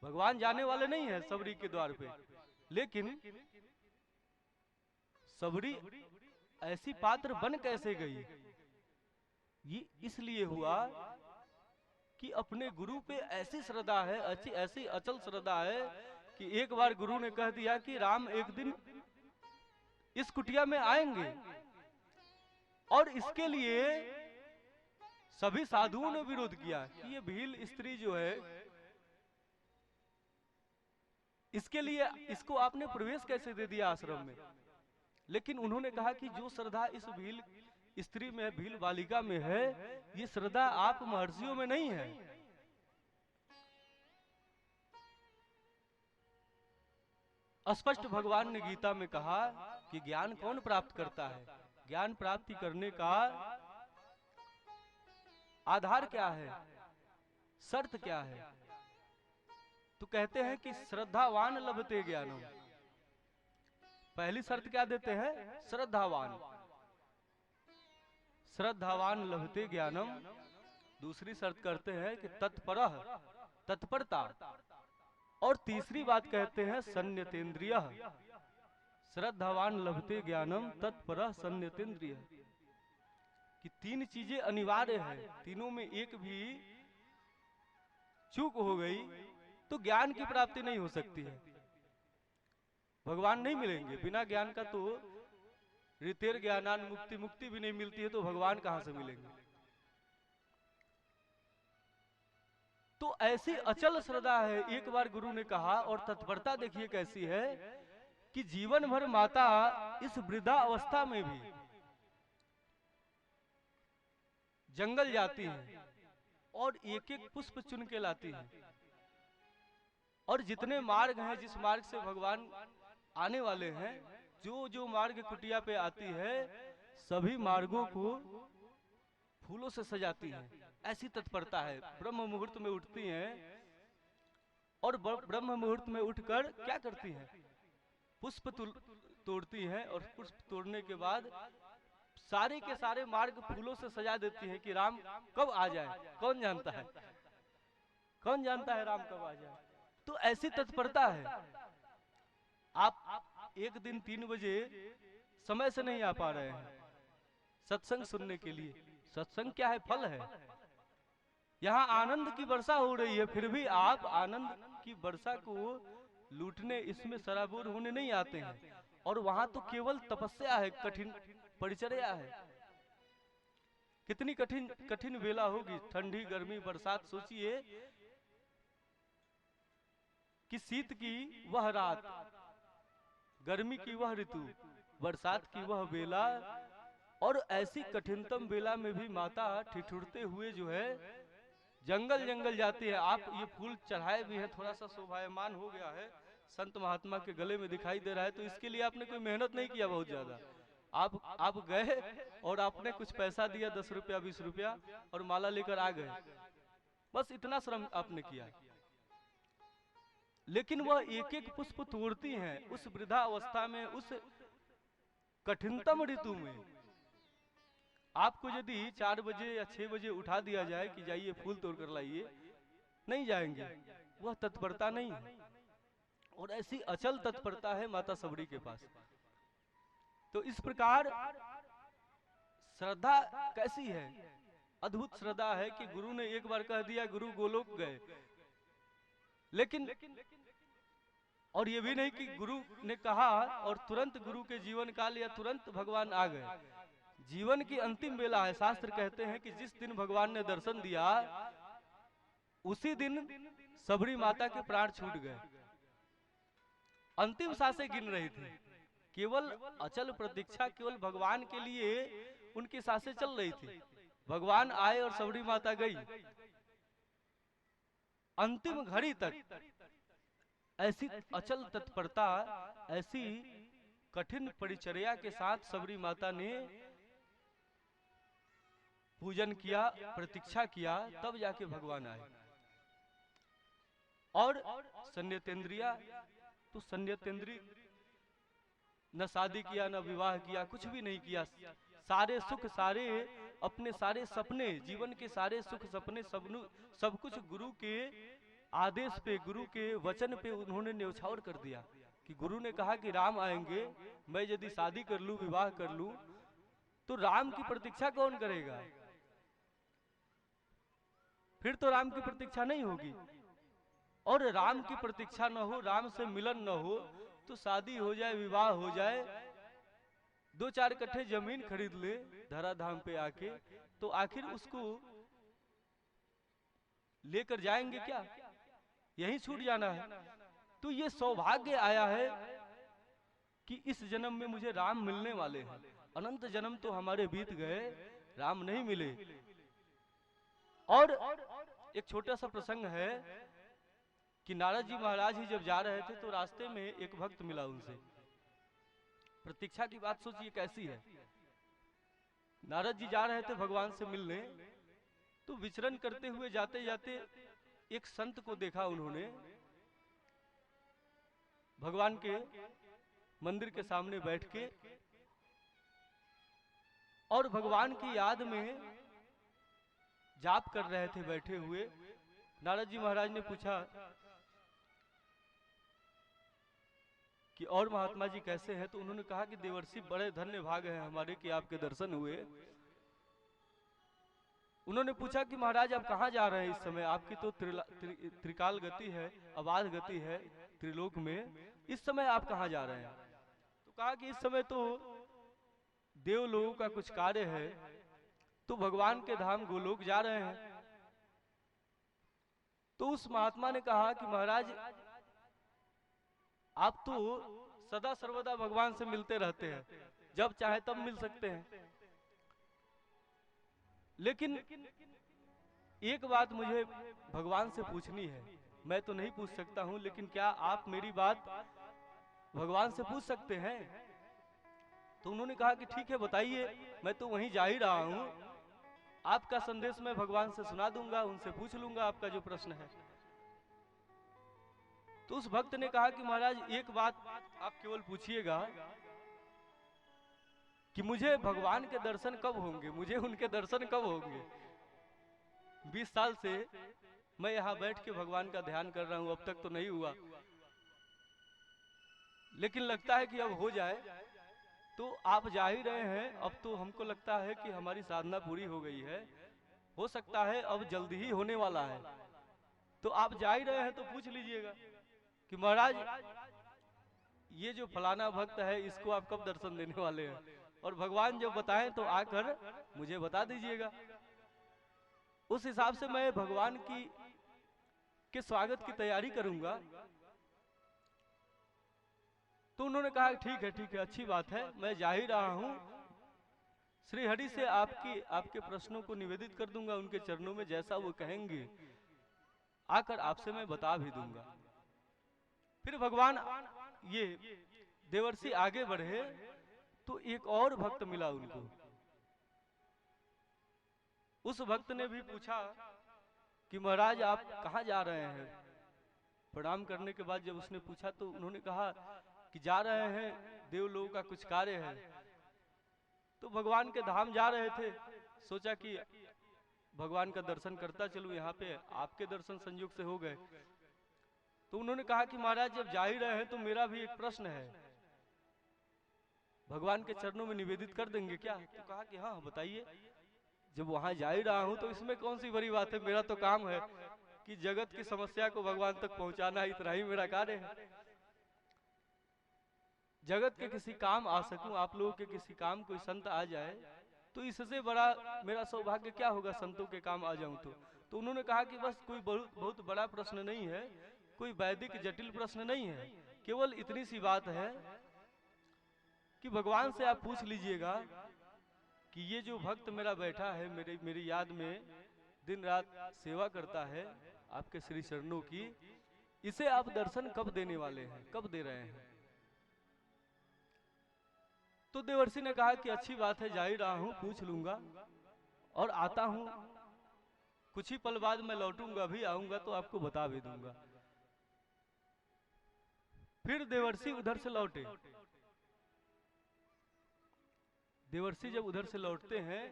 भगवान जाने वाले नहीं है सबरी के द्वार पे, लेकिन सबरी ऐसी पात्र बन कैसे गई? ये इसलिए हुआ कि अपने गुरु पे ऐसी श्रद्धा है, ऐसी अचल श्रद्धा है कि एक बार गुरु ने कह दिया कि राम एक दिन इस कुटिया में आएंगे, और इसके लिए सभी साधुओं ने विरोध किया कि ये भील स्त्री जो है, इसके लिए इसको आपने प्रवेश कैसे दे दिया आश्रम में? लेकिन उन्होंने कहा कि जो श्रद्धा इस भील स्त्री में, भील बालिका में है, ये श्रद्धा आप महर्षियों में नहीं है। स्पष्ट भगवान ने गीता में कहा कि ज्ञान कौन प्राप्त करता है? ज्ञान प्राप्ति करने का आधार क्या है, शर्त क्या है? तो कहते हैं कि श्रद्धावान लभते ज्ञानम। पहली शर्त क्या देते हैं? श्रद्धावान, श्रद्धावान लभते ज्ञानम। दूसरी शर्त करते हैं कि तत्परः, तत्परता। और तीसरी बात कहते हैं संयतेन्द्रियः। श्रद्धावान लभते ज्ञानम तत्परः संयतेन्द्रियः, कि तीन चीजें अनिवार्य है, तीनों में एक भी चूक हो गई तो ज्ञान की प्राप्ति नहीं हो सकती है, भगवान नहीं मिलेंगे। बिना ज्ञान का तो ऋतेर ज्ञानान मुक्ति, मुक्ति भी नहीं मिलती है तो भगवान कहां से मिलेंगे? तो ऐसी अचल श्रद्धा है, एक बार गुरु ने कहा। और तत्परता देखिए कैसी है कि जीवन भर माता इस वृद्धा अवस्था में भी जंगल जाती है और एक एक पुष्प चुन के लाती है, और जितने मार्ग हैं, जिस मार्ग से भगवान आने वाले हैं, जो जो मार्ग कुटिया पे आती है, सभी मार्गों को फूलों से सजाती है। ऐसी तत्परता है। ब्रह्म मुहूर्त में उठती हैं और ब्रह्म मुहूर्त में उठकर क्या करती हैं? पुष्प तोड़ती हैं, और पुष्प तोड़ने के बाद सारे के सारे मार्ग फूलों से सजा देती है कि राम कब आ जाए, कौन जानता है, कौन जानता है राम कब आ जाए। तो ऐसी तत्परता है। आप एक दिन 3 बजे समय से नहीं आ पा रहे हैं सत्संग सुनने के लिए। सत्संग क्या है? फल है। यहाँ आनंद की वर्षा हो रही है, फिर भी आप आनंद की वर्षा को लूटने, इसमें सराबोर होने नहीं आते हैं। और वहां तो केवल तपस्या है, कठिन परिचर्या है। कितनी कठिन कठिन वेला होगी, ठंडी, गर्मी, बरसात। सोचिए कि शीत की वह रात, गर्मी की वह ऋतु, बरसात की वह बेला, और ऐसी कठिनतम बेला में भी माता ठिठुरते हुए जो है जंगल जंगल जाती है। आप ये फूल चढ़ाए भी हैं, थोड़ा सा शोभायमान हो गया है, संत महात्मा के गले में दिखाई दे रहा है, तो इसके लिए आपने कोई मेहनत नहीं किया बहुत ज्यादा। आप गए और आपने कुछ पैसा दिया, 10 रुपया 20 रुपया, और माला लेकर आ गए, बस इतना श्रम आपने किया। लेकिन वह एक एक पुष्प तोड़ती हैं उस वृद्धा अवस्था में, उस कठिनतम ऋतु में। आपको यदि 4 बजे या 6 बजे उठा दिया जाए कि जाइए फूल तोड़ कर लाइए, नहीं जाएंगे, वह तत्परता नहीं है। और ऐसी अचल तत्परता है माता सबरी के पास। तो इस प्रकार श्रद्धा कैसी है? अद्भुत श्रद्धा है कि गुरु ने एक बार कह दिया, गुरु गोलोक गए। लेकिन और ये भी नहीं कि गुरु ने कहा और तुरंत गुरु के जीवन काल या तुरंत भगवान आ गए। जीवन की अंतिम बेला है। शास्त्र कहते हैं कि जिस दिन भगवान ने दर्शन दिया, उसी दिन सबरी माता के प्राण छूट गए। अंतिम सांसें गिन रही थी, केवल अचल प्रतीक्षा, केवल भगवान के लिए उनकी सांसें चल रही थी। भगवान आए और सबरी माता गई। अंतिम घड़ी तक ऐसी अचल तत्परता, ऐसी कठिन परिचर्या के साथ सबरी माता ने पूजन किया, प्रतीक्षा किया, तब जाके भगवान आए। और संयतेन्द्रिया, तो संयतेन्द्रिय न शादी किया, न विवाह किया, कुछ भी नहीं किया। सारे सुख, सारे अपने सारे सपने, जीवन के सारे सुख सपने, सब कुछ गुरु के आदेश पे, गुरु के वचन पे उन्होंने न्यौछावर कर दिया कि गुरु ने कहा कि राम आएंगे, मैं यदि शादी कर लूं, विवाह कर लूं, तो राम की प्रतीक्षा कौन करेगा? फिर तो राम की प्रतीक्षा नहीं होगी। और राम की प्रतीक्षा न हो, राम से मिलन न हो, तो शादी हो जाए, विवाह हो जाए, 2-4 कट्ठे जमीन खरीद ले धराधाम पे आके, तो आखिर उसको लेकर जाएंगे क्या? यहीं छूट जाना है। तो ये सौभाग्य आया है कि इस जन्म में मुझे राम मिलने वाले हैं। अनंत जन्म तो हमारे बीत गए, राम नहीं मिले। और एक छोटा सा प्रसंग है कि नारद जी महाराज ही जब जा रहे थे तो रास्ते में एक भक्त मिला उनसे। प्रतीक्षा की बात सोचिए कैसी है। नारद जी जा रहे थे भगवान से मिलने, तो विचरण करते हुए जाते जाते एक संत को देखा उन्होंने, भगवान के मंदिर के सामने बैठ के, और भगवान की याद में जाप कर रहे थे बैठे हुए। नारद जी महाराज ने पूछा कि और महात्मा जी कैसे हैं? तो उन्होंने कहा कि देवर्षि बड़े धन्य भाग हैं हमारे कि आपके दर्शन हुए। उन्होंने पूछा कि महाराज आप कहाँ जा रहे हैं इस समय? आपकी तो त्रिकाल गति है, अबाध गति है त्रिलोक में, इस समय आप कहाँ जा रहे हैं? तो कहा कि इस समय तो देवलोकों का कुछ कार्य है, तो भगवान के धाम गोलोक जा रहे हैं। तो उस महात्मा ने कहा कि महाराज आप तो सदा सर्वदा भगवान से मिलते रहते हैं, जब चाहे तब मिल सकते हैं, लेकिन एक बात मुझे भगवान से पूछनी है। मैं तो नहीं पूछ सकता हूं, लेकिन क्या आप मेरी बात भगवान से पूछ सकते हैं? तो उन्होंने कहा कि ठीक है बताइए, मैं तो वहीं जा ही रहा हूं, आपका संदेश मैं भगवान से सुना दूंगा, उनसे पूछ लूंगा आपका जो प्रश्न है। तो उस भक्त ने कहा कि महाराज एक बात आप केवल पूछिएगा कि मुझे भगवान के दर्शन कब होंगे, मुझे उनके दर्शन कब होंगे? 20 साल से मैं यहाँ बैठ के भगवान का ध्यान कर रहा हूँ, अब तक तो नहीं हुआ, लेकिन लगता है कि अब हो जाए। तो आप जा ही रहे हैं, अब तो हमको लगता है कि हमारी साधना पूरी हो गई है, हो सकता है अब जल्दी ही होने वाला है। तो आप जा ही रहे हैं तो पूछ लीजिएगा कि महाराज ये जो फलाना भक्त है इसको आप कब दर्शन देने वाले हैं, और भगवान जब बताएं तो आकर मुझे बता दीजिएगा। उस हिसाब से मैं भगवान के स्वागत की तैयारी करूंगा। तो उन्होंने कहा ठीक है, अच्छी बात है, मैं जा ही रहा हूं, श्री हरि से आपके प्रश्नों को निवेदित कर दूंगा उनके चरणों में, जैसा वो कहेंगे आकर आपसे मैं बता भी दूंगा। फिर भगवान ये देवर्षि आगे बढ़े तो एक और भक्त मिला उनको। उस भक्त ने भी पूछा कि महाराज आप कहाँ जा रहे हैं? प्रणाम करने के बाद जब उसने पूछा तो उन्होंने कहा कि जा रहे हैं, देवलोक का कुछ कार्य है। तो भगवान के धाम जा रहे थे, सोचा कि भगवान का दर्शन करता चलूं, यहाँ पे आपके दर्शन संयोग से हो गए। तो उन्होंने कहा कि महाराज जब जा ही रहे हैं तो मेरा भी एक प्रश्न है, भगवान के चरणों में निवेदित कर देंगे क्या? तो कहा कि हाँ बताइए, जब वहां जा ही रहा हूं तो इसमें कौन सी बड़ी बात है, मेरा तो काम है कि जगत की समस्या को भगवान तक पहुंचाना, इतना ही मेरा कार्य है। जगत के किसी काम आ सकूं, आप लोगों के किसी काम कोई संत आ जाए तो इससे बड़ा मेरा सौभाग्य क्या होगा, संतों के काम आ जाऊं तो उन्होंने कहा कि बस कोई बहुत बड़ा प्रश्न नहीं है, कोई वैदिक जटिल प्रश्न नहीं है, केवल इतनी सी बात है कि भगवान से आप पूछ लीजिएगा कि ये जो भक्त मेरा बैठा है, मेरी याद में दिन रात सेवा करता है आपके श्री चरणों की, इसे आप दर्शन कब देने वाले हैं, कब दे रहे हैं? तो देवर्षि ने कहा कि अच्छी बात है, जा ही रहा हूं, पूछ लूंगा और आता हूं, कुछ ही पल बाद मैं लौटूंगा, भी आऊंगा तो आपको बता भी दूंगा। फिर देवर्षि उधर से लौटे। देवर्षि जब उधर से लौटते हैं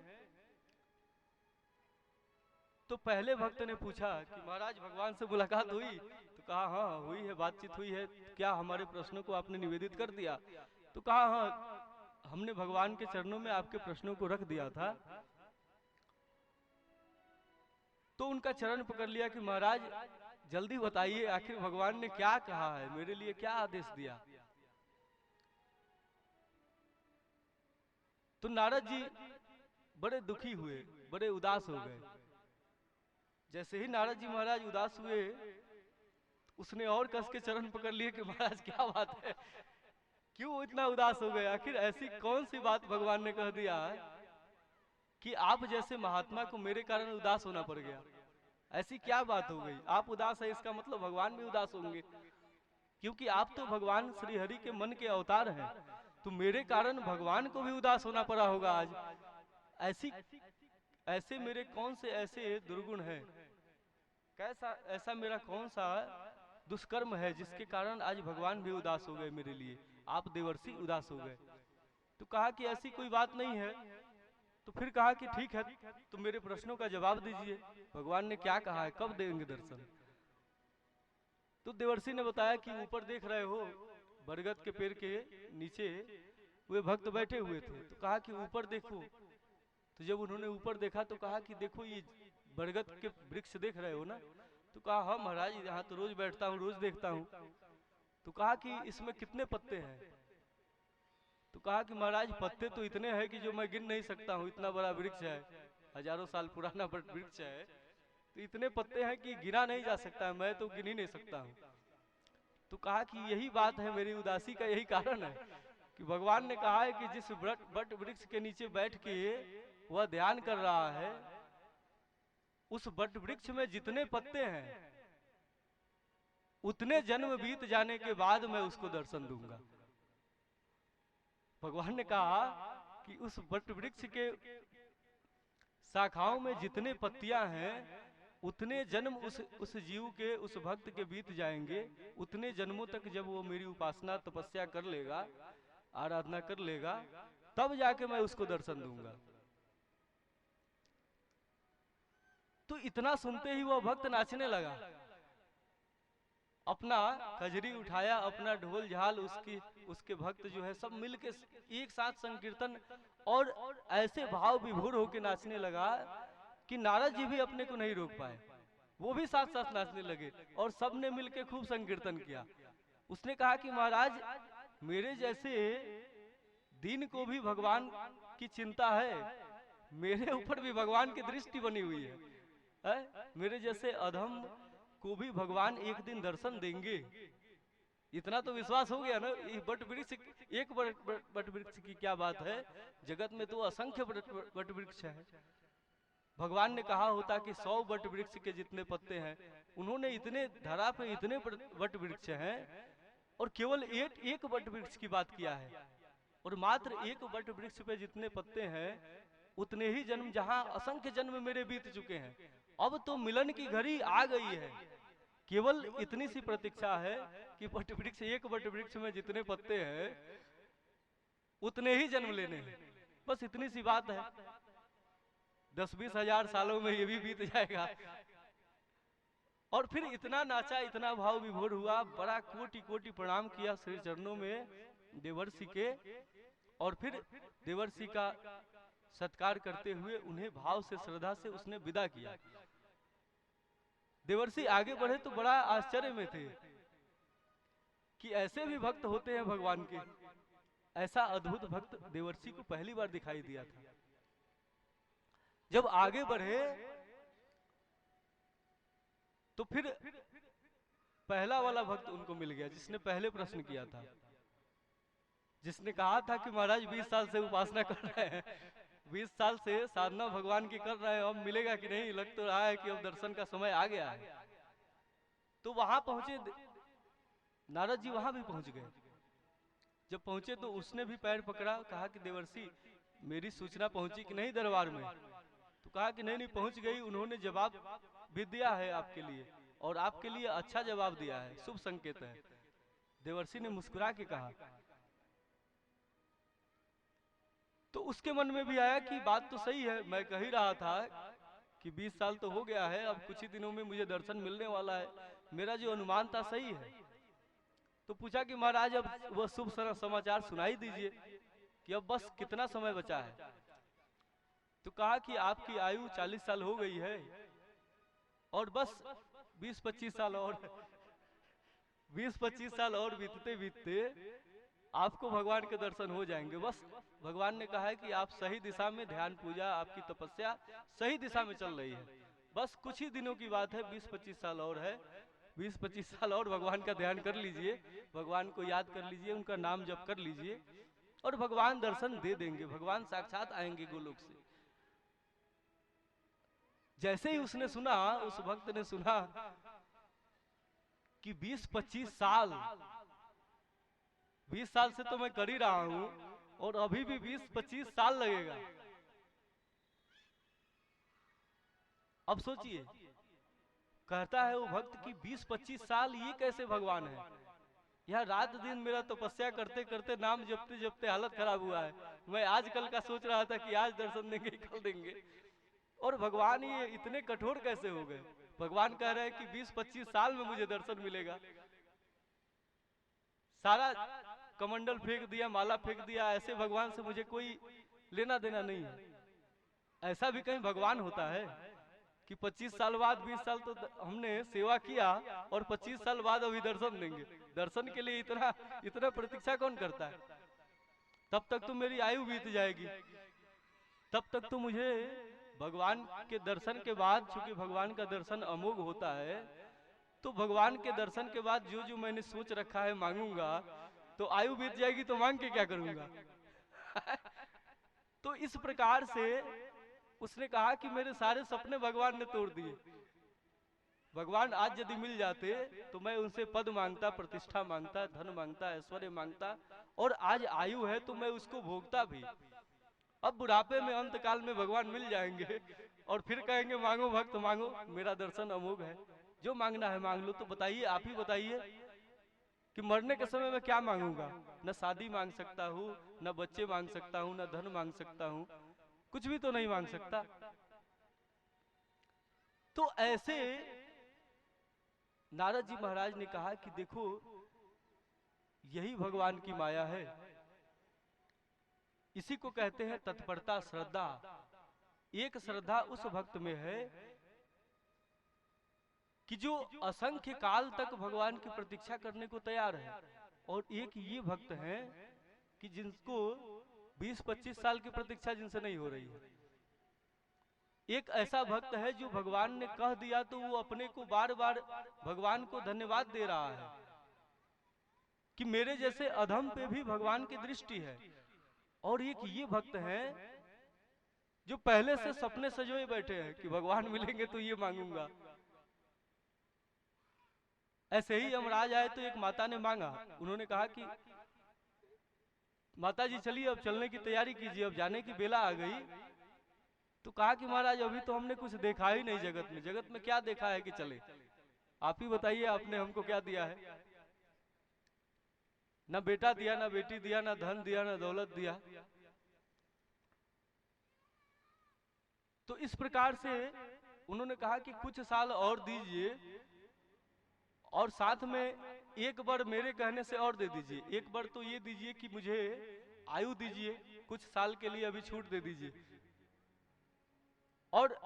तो पहले भक्त ने पूछा कि महाराज भगवान से मुलाकात हुई? तो कहा हाँ हुई है, बातचीत हुई है। क्या हमारे प्रश्नों को आपने निवेदित कर दिया? तो कहा हाँ, हमने भगवान के चरणों में आपके प्रश्नों को रख दिया था। तो उनका चरण पकड़ लिया कि महाराज जल्दी बताइए, आखिर भगवान ने क्या कहा है, मेरे लिए क्या आदेश दिया? तो नारद जी बड़े दुखी हुए, बड़े उदास हो गए। जैसे ही नारद जी महाराज उदास हुए, उसने और कस के चरण पकड़ लिए कि महाराज क्या बात है, क्यों इतना उदास हो गए? आखिर ऐसी कौन सी बात भगवान ने कह दिया कि आप जैसे महात्मा को मेरे कारण उदास होना पड़ गया? ऐसी क्या बात हो गई? आप उदास है इसका मतलब भगवान भी उदास होंगे, क्योंकि आप तो भगवान श्री हरि के मन के अवतार हैं। तो मेरे कारण भगवान को भी उदास होना पड़ा होगा आज। ऐसी ऐसे मेरे कौन से ऐसे दुर्गुण हैं, कैसा ऐसा मेरा कौन सा दुष्कर्म है जिसके कारण आज भगवान भी उदास हो गए मेरे लिए, आप देवर्षि उदास हो गए? तो कहा कि ऐसी कोई बात नहीं है। तो फिर कहा कि ठीक है, तो मेरे प्रश्नों का जवाब दीजिए, भगवान ने क्या कहा है, कब देंगे दर्शन? तो देवर्षि ने बताया कि ऊपर देख रहे हो, बरगद के पेड़ के नीचे वे भक्त बैठे हुए थे। तो कहा कि ऊपर देखो। तो जब उन्होंने ऊपर देखा तो कहा कि देखो ये बरगद के वृक्ष देख रहे हो ना? तो कहा हाँ महाराज, यहाँ तो रोज बैठता हूँ, रोज देखता हूँ। तो कहा कि इसमें कितने पत्ते हैं? तो कहा कि महाराज पत्ते तो इतने हैं कि जो मैं गिन नहीं सकता हूँ, इतना बड़ा वृक्ष है, हजारों साल पुराना वृक्ष है, तो इतने पत्ते हैं कि गिना नहीं जा सकता है, मैं तो गिन ही नहीं सकता हूँ। तो कहा कि यही बात है, मेरी उदासी का यही कारण है कि भगवान ने कहा है कि जिस बट वृक्ष के नीचे बैठ के वह ध्यान कर रहा है, उस बट वृक्ष में जितने पत्ते हैं उतने जन्म बीत जाने के बाद मैं उसको दर्शन दूंगा। भगवान ने कहा कि उस बट वृक्ष के शाखाओं में जितने पत्तियां हैं उतने जन्म उस जीव के, उस भक्त के बीत जाएंगे। उतने जन्मों तक जब वो मेरी उपासना तपस्या कर लेगा, आराधना कर लेगा, तब जाके मैं उसको दर्शन दूंगा। तो इतना सुनते ही वो भक्त नाचने लगा, अपना कजरी उठाया, अपना ढोल झाल, उसके भक्त जो है सब मिलके एक साथ संकीर्तन और ऐसे भाव विभोर होके नाचने लगा कि नारद जी भी अपने को नहीं रोक पाए, वो भी साथ साथ नाचने लगे और सब ने मिलके खूब संकीर्तन किया। उसने कहा कि महाराज मेरे जैसे दीन को भी भगवान की चिंता है, मेरे ऊपर भी भगवान की दृष्टि बनी हुई है? मेरे जैसे अधम को भी भगवान एक दिन दर्शन देंगे, इतना तो विश्वास हो गया ना। ये बट वृक्ष, एक बट वृक्ष की क्या बात है, जगत में तो असंख्य बट वृक्ष है। भगवान ने कहा होता कि 100 बट वृक्ष के जितने पत्ते हैं, उन्होंने इतने धरा पे इतने बट वृक्ष हैं और केवल एक बट वृक्ष की बात किया है, और मात्र एक बट वृक्ष पे जितने पत्ते हैं उतने ही जन्म, जहां असंख्य जन्म मेरे बीत चुके हैं, अब तो मिलन की घड़ी आ गई है। केवल इतनी सी प्रतीक्षा है कि बट वृक्ष, एक बट वृक्ष में जितने पत्ते हैं उतने ही जन्म लेने हैं, बस इतनी सी बात है। 10-20 हजार सालों में ये भी बीत जाएगा। और फिर इतना नाचा, इतना भाव विभोर हुआ, बड़ा कोटि कोटि प्रणाम किया श्री चरणों में देवर्षि के, और फिर देवर्षि का सत्कार करते हुए उन्हें भाव से, श्रद्धा से उसने विदा किया। देवर्षि आगे बढ़े तो बड़ा आश्चर्य में थे कि ऐसे भी भक्त होते हैं भगवान के। ऐसा अद्भुत भक्त देवर्षि को पहली बार दिखाई दिया था। जब आगे बढ़े तो फिर पहला वाला भक्त उनको मिल गया जिसने पहले प्रश्न किया था, जिसने कहा था कि महाराज 20 साल से उपासना कर रहे हैं, 20 साल से साधना भगवान की कर रहे हैं, अब मिलेगा कि नहीं, लग तो रहा है कि अब दर्शन का समय आ गया है। तो वहां पहुंचे नारद जी, वहां भी पहुंच गए। जब पहुंचे तो उसने भी पैर पकड़ा, कहा कि देवर्षि मेरी सूचना पहुंची कि नहीं दरबार में? तो कहा कि नहीं पहुंच गई, उन्होंने जवाब भी दिया है आपके लिए, और आपके लिए अच्छा जवाब दिया है, शुभ संकेत है। देवर्षि ने मुस्कुरा के कहा। तो उसके मन में भी आया कि बात तो सही है, मैं कह ही रहा था कि 20 साल तो हो गया है, अब कुछ ही दिनों में मुझे दर्शन मिलने वाला है, मेरा जो अनुमान था सही है। तो पूछा कि महाराज अब वह शुभ समाचार सुनाई दीजिए कि अब बस कितना समय बचा है। तो कहा कि आपकी आयु 40 साल हो गई है और बस 20-25 साल और 20-25 साल और बीतते बीतते आपको भगवान के दर्शन हो जाएंगे। बस भगवान ने कहा है कि आप सही दिशा में ध्यान पूजा, आपकी तपस्या सही दिशा में चल रही है, बस कुछ ही दिनों की बात है, 20-25 साल और है, 20-25 साल और भगवान का ध्यान कर लीजिए, भगवान को याद कर लीजिए, उनका नाम जप कर लीजिए और भगवान दर्शन दे देंगे, भगवान साक्षात आएंगे गोलोक से। जैसे ही उसने सुना, उस भक्त ने सुना कि 20-25 साल, 20 साल से तो मैं कर ही रहा हूं और अभी भी 20-25 साल लगेगा। अब सोचिए, कहता है वो भक्त कि 20-25 साल ये कैसे भगवान है, यह रात दिन मेरा तपस्या करते करते नाम जपते जपते हालत खराब हुआ है, मैं आजकल का सोच रहा था कि आज दर्शन देंगे कल देंगे, और भगवान ये इतने कठोर कैसे हो गए। भगवान कह रहे हैं कि 20-25 साल में मुझे दर्शन मिलेगा। सारा कमंडल फेंक दिया, माला फेंक दिया, ऐसे भगवान से मुझे कोई लेना देना नहीं है। ऐसा भी कहीं भगवान होता है कि 25 साल बाद, 20 साल तो हमने सेवा किया और 25 साल बाद अभी दर्शन देंगे। दर्शन के लिए इतना इतना प्रतीक्षा कौन करता है। तब तक तो मेरी आयु बीत जाएगी, तब तक तो मुझे भगवान के दर्शन के बाद, चूंकि भगवान का दर्शन अमोघ होता है, तो भगवान के दर्शन के बाद जो जो मैंने सोच रखा है मांगूंगा, तो आयु बीत जाएगी तो मांग के क्या करूंगा। तो इस प्रकार से उसने कहा कि मेरे सारे सपने भगवान ने तोड़ दिए। भगवान आज यदि मिल जाते तो मैं उनसे पद मांगता, प्रतिष्ठा मांगता, धन मांगता, ऐश्वर्य मांगता, और आज आयु है तो मैं उसको भोगता भी। अब बुढ़ापे में, अंत काल में भगवान मिल जाएंगे और फिर कहेंगे मांगो भक्त मांगो, मेरा दर्शन अमोघ है, जो मांगना है मांग लो। तो बताइए, आप ही बताइए कि मरने के समय में क्या मांगूंगा। न शादी मांग सकता हूँ, न बच्चे मांग सकता हूँ, न धन मांग सकता हूँ, कुछ भी तो नहीं मांग सकता। तो ऐसे नारद जी महाराज ने कहा कि देखो, यही भगवान की माया है, इसी को कहते हैं तत्परता, श्रद्धा। एक श्रद्धा उस भक्त में है कि जो असंख्य काल तक भगवान की प्रतीक्षा करने को तैयार है, और एक ये भक्त हैं कि जिनको 20-25 साल की प्रतीक्षा जिनसे नहीं हो रही है। एक ऐसा भक्त है जो भगवान ने कह दिया तो वो अपने को बार बार भगवान को धन्यवाद दे रहा है कि मेरे जैसे अधम पे भी भगवान की दृष्टि है। और एक ये भक्त हैं जो पहले से सपने सजोए बैठे हैं कि भगवान मिलेंगे तो ये मांगूंगा। ऐसे ही यमराज आए तो एक माता ने मांगा, उन्होंने कहा कि माता जी चलिए अब चलने की तैयारी कीजिए, अब जाने की बेला आ गई। तो कहा कि महाराज अभी तो हमने कुछ देखा ही नहीं जगत में, जगत में क्या देखा है कि चले, आप ही बताइए आपने हमको क्या दिया है। ना बेटा दिया, ना बेटी दिया, ना धन दिया, ना दौलत दिया। तो इस प्रकार से उन्होंने कहा कि कुछ साल और दीजिए, और साथ में एक बार मेरे कहने से और दे दीजिए। एक बार तो ये दीजिए कि मुझे आयु दीजिए, कुछ साल के लिए अभी छूट दे दीजिए, और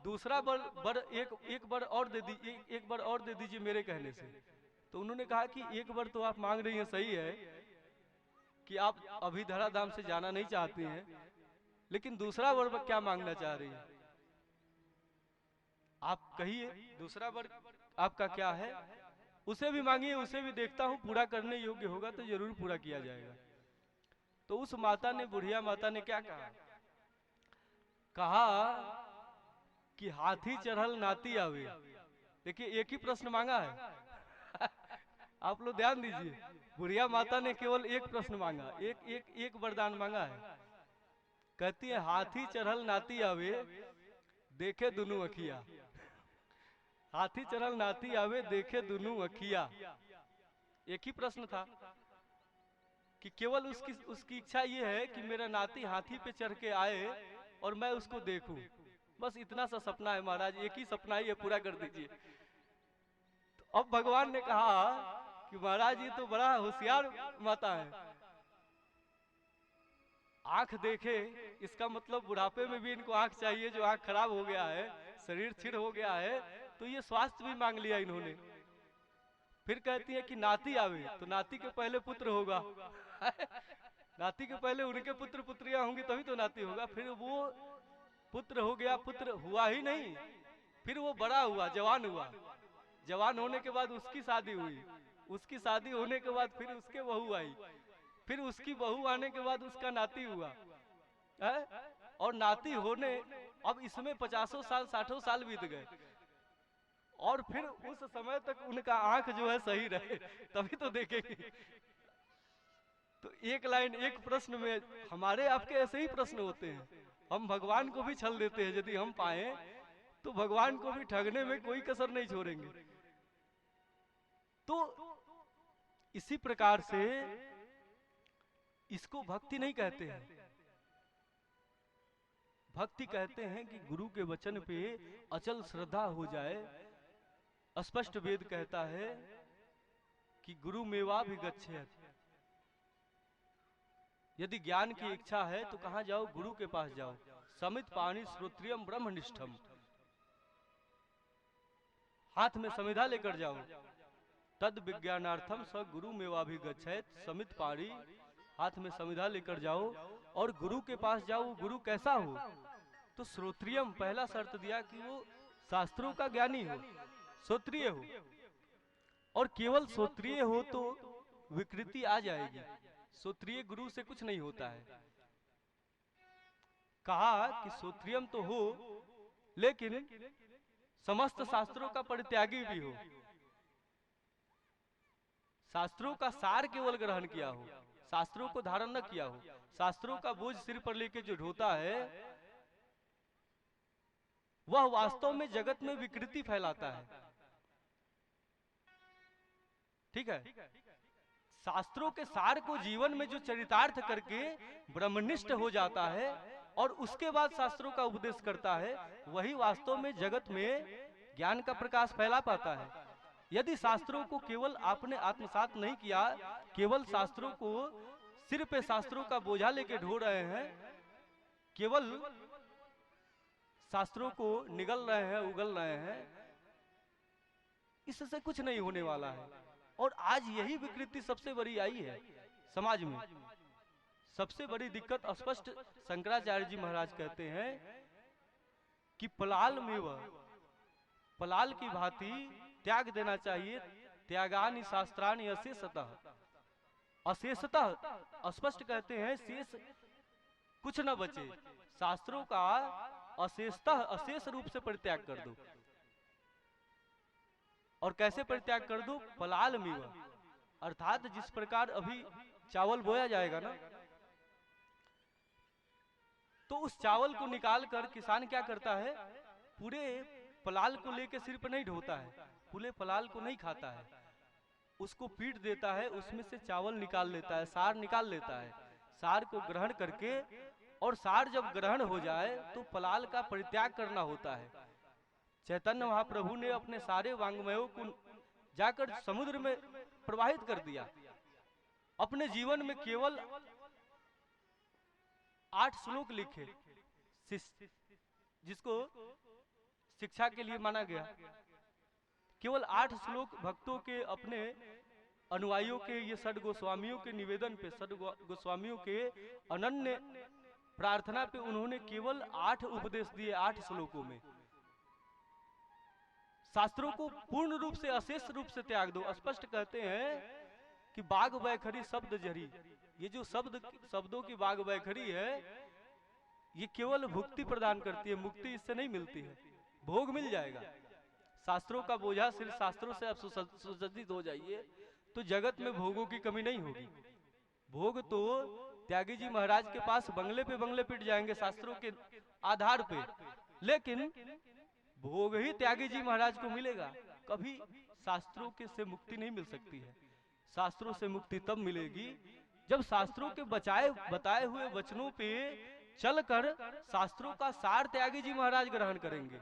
दूसरा बार एक बार और दे दीजिए, एक बार और दे दीजिए मेरे कहने से। तो उन्होंने कहा कि एक बार तो आप मांग रही हैं, सही है कि आप अभी धराधाम से जाना नहीं चाहती हैं, लेकिन दूसरा वर क्या मांगना चाह रही है, आप कहिए दूसरा वर आपका क्या है। उसे भी मांगिए, उसे भी देखता हूं पूरा करने योग्य होगा तो जरूर पूरा किया जाएगा। तो उस माता ने, बुढ़िया माता ने क्या कहा, कहा कि हाथी चढ़ल नाती आवे। देखिए एक ही प्रश्न मांगा है आप लोग ध्यान दीजिए, बुढ़िया माता ने केवल एक प्रश्न मांगा, एक वरदान मांगा है। कहती है हाथी चढ़ल नाती आवे, देखे दुनू अखिया। हाथी चढ़ल नाती आवे, देखे दुनू अखिया। एक ही प्रश्न था कि केवल उसकी इच्छा ये है कि मेरा नाती हाथी पे चढ़ के आए और मैं उसको देखूं। बस इतना सा सपना है महाराज, एक ही सपना ही है, पूरा कर दीजिए। तो अब भगवान ने कहा कि महाराज ये तो बड़ा होशियार माता है, आंख देखे, इसका मतलब बुढ़ापे में भी इनको आंख चाहिए, जो आंख खराब हो गया है, शरीर छिड़ हो गया है, तो ये स्वास्थ्य भी मांग लिया इन्होंने। फिर कहती है कि नाती आवे, तो नाती के पहले पुत्र होगा नाती के पहले उनके पुत्र पुत्रियां होंगी तभी तो नाती होगा। फिर वो पुत्र हो गया, पुत्र हुआ ही नहीं, फिर वो बड़ा हुआ, जवान हुआ, जवान होने के बाद उसकी शादी हुई, उसकी शादी होने के बाद फिर उसके बहू आई, फिर उसकी बहू आने के बाद उसका नाती हुआ है? और नाती होने, अब इसमें 50 साल 60 साल बीत गए, और फिर उस समय तक उनका आंख जो है सही रहे तभी तो देखेंगे। तो एक लाइन एक प्रश्न में हमारे आपके ऐसे ही प्रश्न होते हैं, हम भगवान को भी छल देते हैं, यदि हम पाए तो भगवान को भी ठगने में कोई कसर नहीं छोड़ेंगे। तो इसी प्रकार से इसको भक्ति नहीं कहते हैं, भक्ति कहते हैं कि गुरु के वचन पे अचल श्रद्धा हो जाए। स्पष्ट वेद कहता है कि गुरु मेवा भी गच्छेत। यदि ज्ञान की इच्छा है तो कहां जाओ? गुरु के पास जाओ। समित पाणी श्रोत्रियम ब्रह्मनिष्ठम, हाथ में समिधा लेकर जाओ। तद विज्ञानार्थम स गुरु मेवा भी गच्छेत। समित पाणी, हाथ में समिधा लेकर जाओ और गुरु के पास जाओ। गुरु कैसा हो? तो श्रोत्रियम, पहला शर्त दिया कि वो शास्त्रों का ज्ञानी हो, श्रोत्रिय हो। और केवल श्रोत्रिय हो तो विकृति आ जाएगी, श्रोत्रिय गुरु से कुछ नहीं होता है। कहा कि श्रोत्रियम तो हो लेकिन समस्त शास्त्रों का परित्यागी भी हो, शास्त्रों का सार केवल ग्रहण किया हो, शास्त्रों को धारण न किया हो। शास्त्रों का बोझ सिर पर लेके जो ढोता है वह वास्तव में जगत में विकृति फैलाता है। ठीक है, शास्त्रों के सार को जीवन में जो चरितार्थ करके ब्रह्मनिष्ठ हो जाता है और उसके बाद शास्त्रों का उपदेश करता है, वही वास्तव में जगत में ज्ञान का प्रकाश फैला पाता है। यदि शास्त्रों को केवल आपने आत्मसात नहीं किया, केवल शास्त्रों को सिर पे शास्त्रों का बोझा लेके ढो रहे हैं, केवल शास्त्रों को निगल रहे हैं, उगल रहे हैं, इससे कुछ नहीं होने वाला है। और आज यही विकृति सबसे बड़ी आई है समाज में। सबसे बड़ी दिक्कत स्पष्ट शंकराचार्य जी महाराज कहते हैं कि पलाल में वह पलाल की भांति त्याग देना चाहिए। त्यागानि शास्त्रानि अशेषतः, अशेषतः स्पष्ट कहते हैं शेष कुछ न बचे, शास्त्रों का अशेषतः अशेष रूप से परित्याग कर दो। और कैसे परित्याग कर दो? पलाल मीवा, अर्थात जिस प्रकार अभी चावल बोया जाएगा ना, तो उस चावल को निकाल कर किसान क्या करता है? पूरे पलाल को लेके सिर पर नहीं ढोता है, पूरे पलाल को नहीं खाता है, उसको पीट देता है, उसमें से चावल निकाल लेता है, सार निकाल लेता है। सार को ग्रहण करके, और सार जब ग्रहण हो जाए तो पलाल का परित्याग करना होता है। चैतन्य महाप्रभु ने अपने सारे वांग्मयों को जाकर समुद्र में प्रवाहित कर दिया। अपने जीवन में केवल 8 श्लोक लिखे, जिसको शिक्षा के लिए माना गया। केवल 8 श्लोक भक्तों के, अपने अनुयायियों के, ये षड गोस्वामियों के निवेदन पे, षड गोस्वामियों के अनन्य प्रार्थना पे उन्होंने केवल 8 उपदेश दिए 8 श्लोकों में। शास्त्रों को पूर्ण रूप से, अशेष रूप से त्याग दो। स्पष्ट कहते हैं कि बाग बैखरी शब्द जरी, ये जो शब्दों की बाग बैखरी है, ये केवल भुक्ति प्रदान करती है, मुक्ति इससे नहीं मिलती है। भोग मिल जाएगा, शास्त्रों का बोझा सिर्फ शास्त्रों से आप सुसज्जित हो जाइए तो जगत में भोगों की कमी नहीं होगी। भोग तो त्यागी जी महाराज के पास बंगले पे बंगले पिट जाएंगे शास्त्रों के आधार पे, लेकिन भोग ही त्यागी जी महाराज को मिलेगा। कभी शास्त्रों के से मुक्ति नहीं मिल सकती है। शास्त्रों से मुक्ति तब मिलेगी जब शास्त्रों के बताए हुए वचनों पे चलकर शास्त्रों का सार त्यागी जी महाराज ग्रहण करेंगे।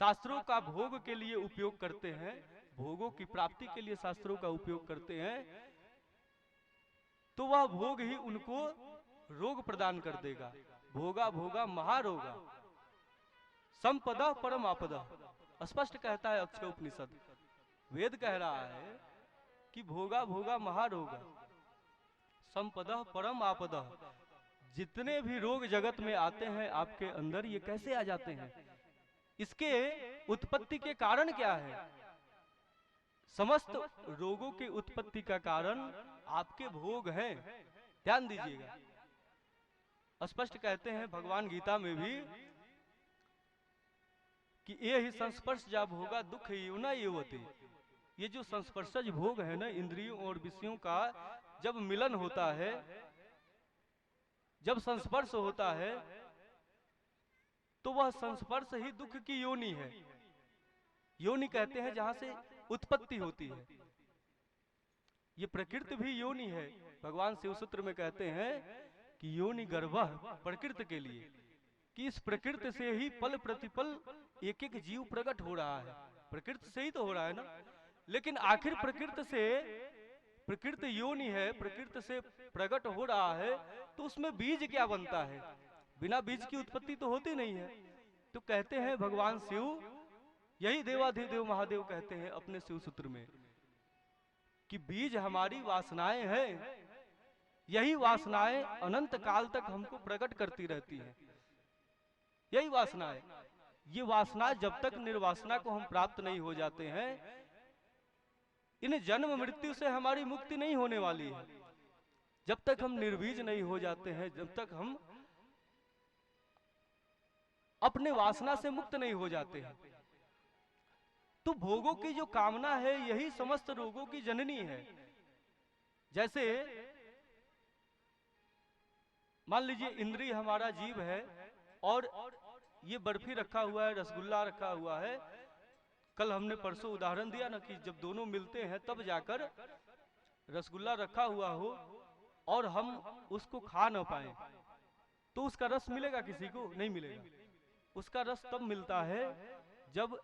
शास्त्रों का भोग के लिए उपयोग करते हैं, भोगों की प्राप्ति के लिए शास्त्रों का उपयोग करते हैं, तो वह भोग ही उनको रोग प्रदान कर देगा। भोगा भोगा महारोगा संपदा परम आपदा, स्पष्ट कहता है अक्षय उपनिषद। वेद कह रहा है कि भोगा भोगा महारोगा संपदा परम आपदा। जितने भी रोग जगत में आते हैं आपके अंदर, ये कैसे आ जाते हैं? इसके उत्पत्ति के कारण क्या है? समस्त रोगों की उत्पत्ति का कारण आपके भोग हैं। ध्यान दीजिएगा, स्पष्ट कहते हैं भगवान गीता में भी कि ये ही संस्पर्श जा भोगा दुख युना युवती। ये जो संस्पर्शज भोग है ना, इंद्रियों और विषयों का जब मिलन होता है, जब संस्पर्श होता है, तो वह संस्पर्श ही दुख की योनि है। योनि कहते हैं जहां से उत्पत्ति होती है। ये प्रकृति भी योनि है। भगवान शिव सूत्र में कहते हैं कि योनि गर्भः प्रकृति के लिए, कि इस प्रकृति से ही पल प्रतिपल एक एक जीव प्रकट हो रहा है। प्रकृति से ही तो हो रहा है ना। लेकिन आखिर प्रकृति से, प्रकृति योनि है, प्रकृति से प्रकट हो रहा है, तो उसमें बीज क्या बनता है? बिना बीज की उत्पत्ति तो होती नहीं है। तो कहते हैं भगवान शिव, यही देवाधिदेव महादेव कहते हैं अपने शिव सूत्र में कि बीज हमारी वासनाएं हैं। यही वासनाएं अनंत काल तक हमको प्रकट करती रहती हैं। यही वासनाएं, ये वासना जब तक निर्वासना को हम प्राप्त नहीं हो जाते हैं, इन जन्म मृत्यु से हमारी मुक्ति नहीं होने वाली है। जब तक हम निर्बीज नहीं हो जाते हैं, जब तक हम अपने वासना से मुक्त नहीं हो जाते हैं। तो भोगों की जो कामना है, यही समस्त रोगों की जननी है। जैसे मान लीजिए इंद्रिय हमारा जीव है और ये बर्फी रखा हुआ है, रसगुल्ला रखा हुआ है। कल हमने परसों उदाहरण दिया ना कि जब दोनों मिलते हैं तब जाकर रसगुल्ला रखा हुआ हो और हम उसको खा ना पाए, तो उसका रस मिलेगा? किसी को नहीं मिलेगा। उसका रस तब मिलता है जब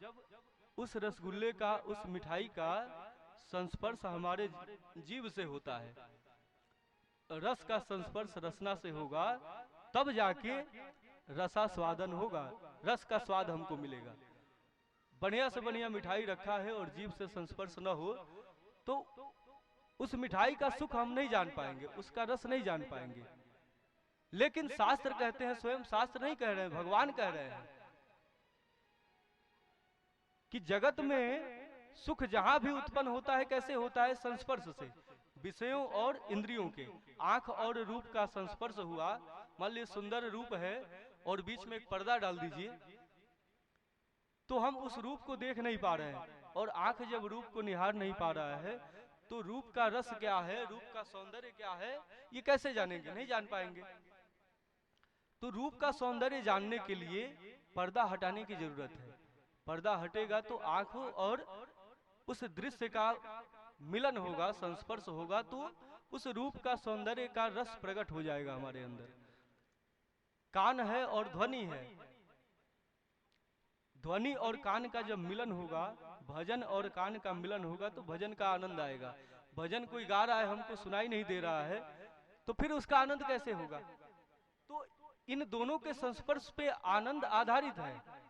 उस रसगुल्ले का, उस मिठाई का संस्पर्श हमारे जीव से होता है। रस का संस्पर्श रसना से होगा, तब जाके रसास्वादन होगा, रस का स्वाद हमको मिलेगा। बढ़िया से बढ़िया मिठाई रखा है और जीभ से संस्पर्श न हो, तो उस मिठाई का सुख हम नहीं जान पाएंगे, उसका रस नहीं जान पाएंगे। लेकिन शास्त्र कहते हैं, स्वयं शास्त्र नहीं कह रहे हैं, भगवान कह रहे हैं कि जगत में सुख जहां भी उत्पन्न होता है, कैसे होता है? संस्पर्श से, विषयों और इंद्रियों के। आंख और रूप का संस्पर्श हुआ। मान लीजिए सुंदर रूप है और बीच में एक पर्दा डाल दीजिए, तो हम उस रूप को देख नहीं पा रहे हैं। और आंख जब रूप को निहार नहीं पा रहा है, तो रूप का रस क्या है, रूप का सौंदर्य क्या है, ये कैसे जानेंगे? नहीं जान पाएंगे। तो रूप का सौंदर्य जानने के लिए पर्दा हटाने की जरूरत है। पर्दा हटेगा तो आंखों और उस दृश्य का मिलन होगा, संस्पर्श होगा, तो उस रूप का सौंदर्य का रस प्रकट हो जाएगा हमारे अंदर। कान है और ध्वनि है, ध्वनि और कान का जब मिलन होगा, भजन और कान का मिलन होगा, तो भजन का आनंद आएगा। भजन कोई गा रहा है, हमको सुनाई नहीं दे रहा है, तो फिर उसका आनंद कैसे होगा? तो इन दोनों के संस्पर्श पे आनंद आधारित है।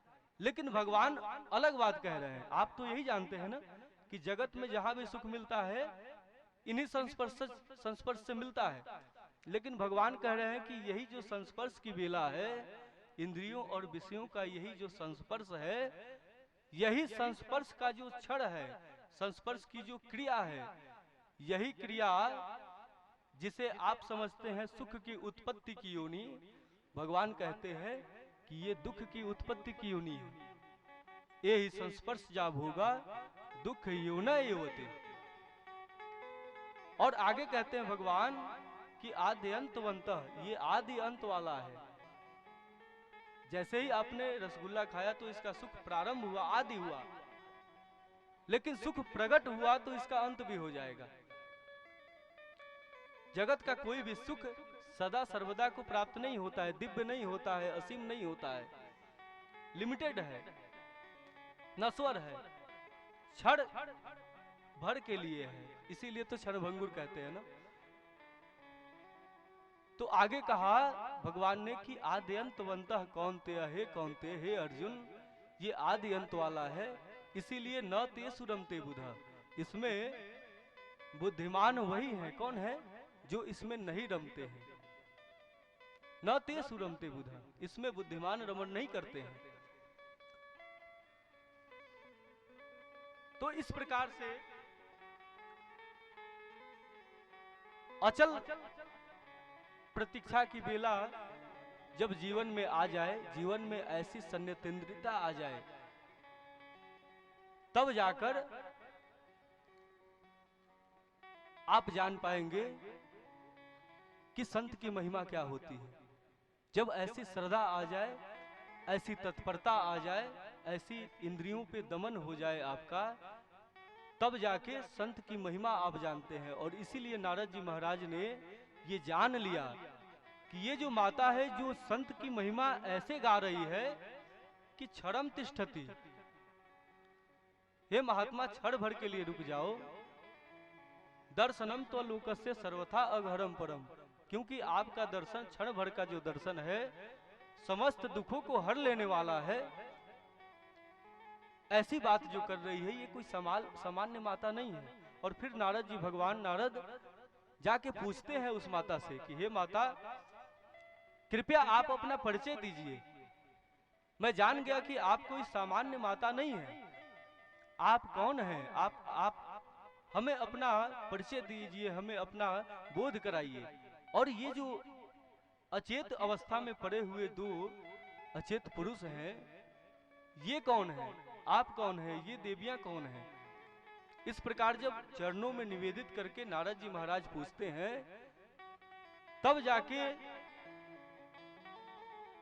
लेकिन भगवान अलग बात कह रहे हैं। आप तो यही जानते हैं ना कि जगत में जहां भी सुख मिलता है, इन्हीं संस्पर्श से मिलता है। लेकिन भगवान कह रहे हैं कि यही जो संस्पर्श की बेला है, इंद्रियों और विषयों का यही जो संस्पर्श है, यही संस्पर्श का जो क्षण है, संस्पर्श की जो क्रिया है, यही क्रिया जिसे आप समझते हैं सुख की उत्पत्ति की योनि, भगवान कहते हैं कि ये दुख की उत्पत्ति की योनि है। ये ही संस्पर्श जाब होगा दुख योना युवती। और आगे कहते हैं भगवान कि आदि अंतवंत, ये आदि अंत वाला है। जैसे ही आपने रसगुल्ला खाया तो इसका सुख प्रारंभ हुआ, आदि हुआ, लेकिन सुख प्रकट हुआ तो इसका अंत भी हो जाएगा। जगत का कोई भी सुख सदा सर्वदा को प्राप्त नहीं होता है, दिव्य नहीं होता है, असीम नहीं होता है, लिमिटेड है, नश्वर है, क्षण भर के लिए है। इसीलिए तो क्षणभंगुर कहते हैं ना। तो आगे कहा भगवान ने कि आदि अंतवंतः कौन्तेय, हे कौन्तेय, हे अर्जुन, ये आदि अंत वाला है, इसीलिए न ते सुरमते बुधा। इसमें बुद्धिमान वही है, कौन है? जो इसमें नहीं रमते हैं। न ते सुरमते बुधा, इसमें बुद्धिमान रमण नहीं करते हैं। तो इस प्रकार से अचल प्रतीक्षा की बेला जब जीवन में आ जाए, जीवन में ऐसी संयतेंद्रियता आ जाए, तब जाकर आप जान पाएंगे कि संत की महिमा क्या होती है। जब ऐसी श्रद्धा आ जाए, ऐसी तत्परता आ जाए, ऐसी इंद्रियों पे दमन हो जाए आपका, तब जाके संत की महिमा आप जानते हैं। और इसीलिए नारद जी महाराज ने ये जान लिया कि ये जो माता है, जो संत की महिमा ऐसे गा रही है कि क्षणम तिष्ठति, हे महात्मा क्षण भर के लिए रुक जाओ, दर्शनम तो लोकस्य सर्वथा अघरम परम, क्योंकि आपका दर्शन, क्षण भर का जो दर्शन है, समस्त दुखों को हर लेने वाला है। ऐसी बात जो कर रही है, ये कोई सामान्य माता नहीं है। और फिर नारद जी, भगवान नारद जाके पूछते हैं उस माता से कि हे माता, कृपया आप अपना परिचय दीजिए। मैं जान गया कि आप कोई सामान्य माता नहीं है। आप कौन हैं? आप हमें अपना परिचय दीजिए, हमें अपना बोध कराइए। और ये जो अचेत अवस्था में पड़े हुए दो अचेत पुरुष हैं, ये कौन है? आप कौन है? ये देवियां कौन है? इस प्रकार जब चरणों में निवेदित करके नारद जी महाराज पूछते हैं, तब जाके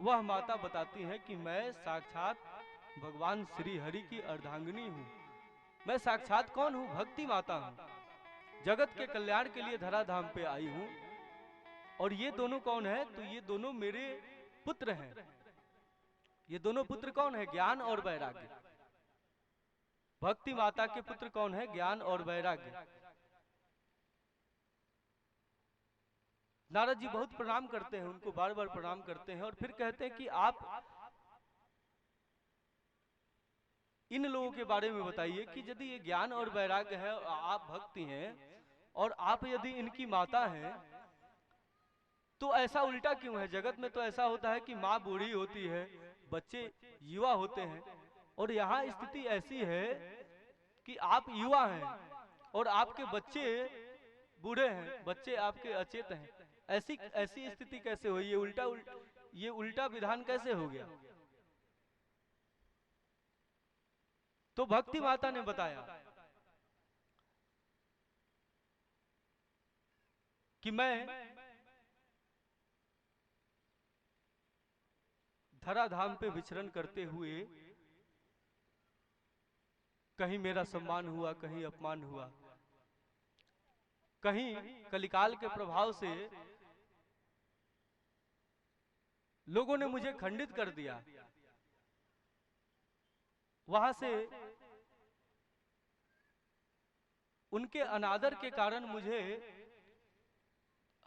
वह माता बताती है कि मैं साक्षात भगवान श्री हरि की अर्धांगिनी हूँ। मैं साक्षात कौन हूँ? भक्ति माता हूँ। जगत के कल्याण के लिए धराधाम पे आई हूँ। और ये दोनों कौन है? तो ये दोनों मेरे पुत्र हैं। ये दोनों पुत्र कौन है? ज्ञान और वैराग्य। भक्ति माता के पुत्र कौन है? ज्ञान और वैराग्य। नारद जी बहुत प्रणाम करते हैं, उनको बार बार प्रणाम करते हैं और फिर कहते हैं कि आप इन लोगों के बारे में बताइए कि यदि ये ज्ञान और वैराग्य है, आप भक्ति हैं और आप यदि इनकी माता हैं, तो ऐसा उल्टा क्यों है? जगत में तो ऐसा होता है कि माँ बूढ़ी होती है, बच्चे युवा होते हैं, और यहाँ स्थिति ऐसी है कि आप युवा हैं और आपके बच्चे बूढ़े हैं, बच्चे आपके अचेत हैं। ऐसी स्थिति कैसे हुई? ये उल्टा विधान कैसे हो गया? तो भक्ति माता ने बताया कि मैं धराधाम पे विचरण करते हुए कहीं मेरा सम्मान हुआ, कहीं अपमान हुआ, कहीं कलिकाल के प्रभाव से लोगों ने मुझे खंडित कर दिया, वहां से उनके अनादर के कारण मुझे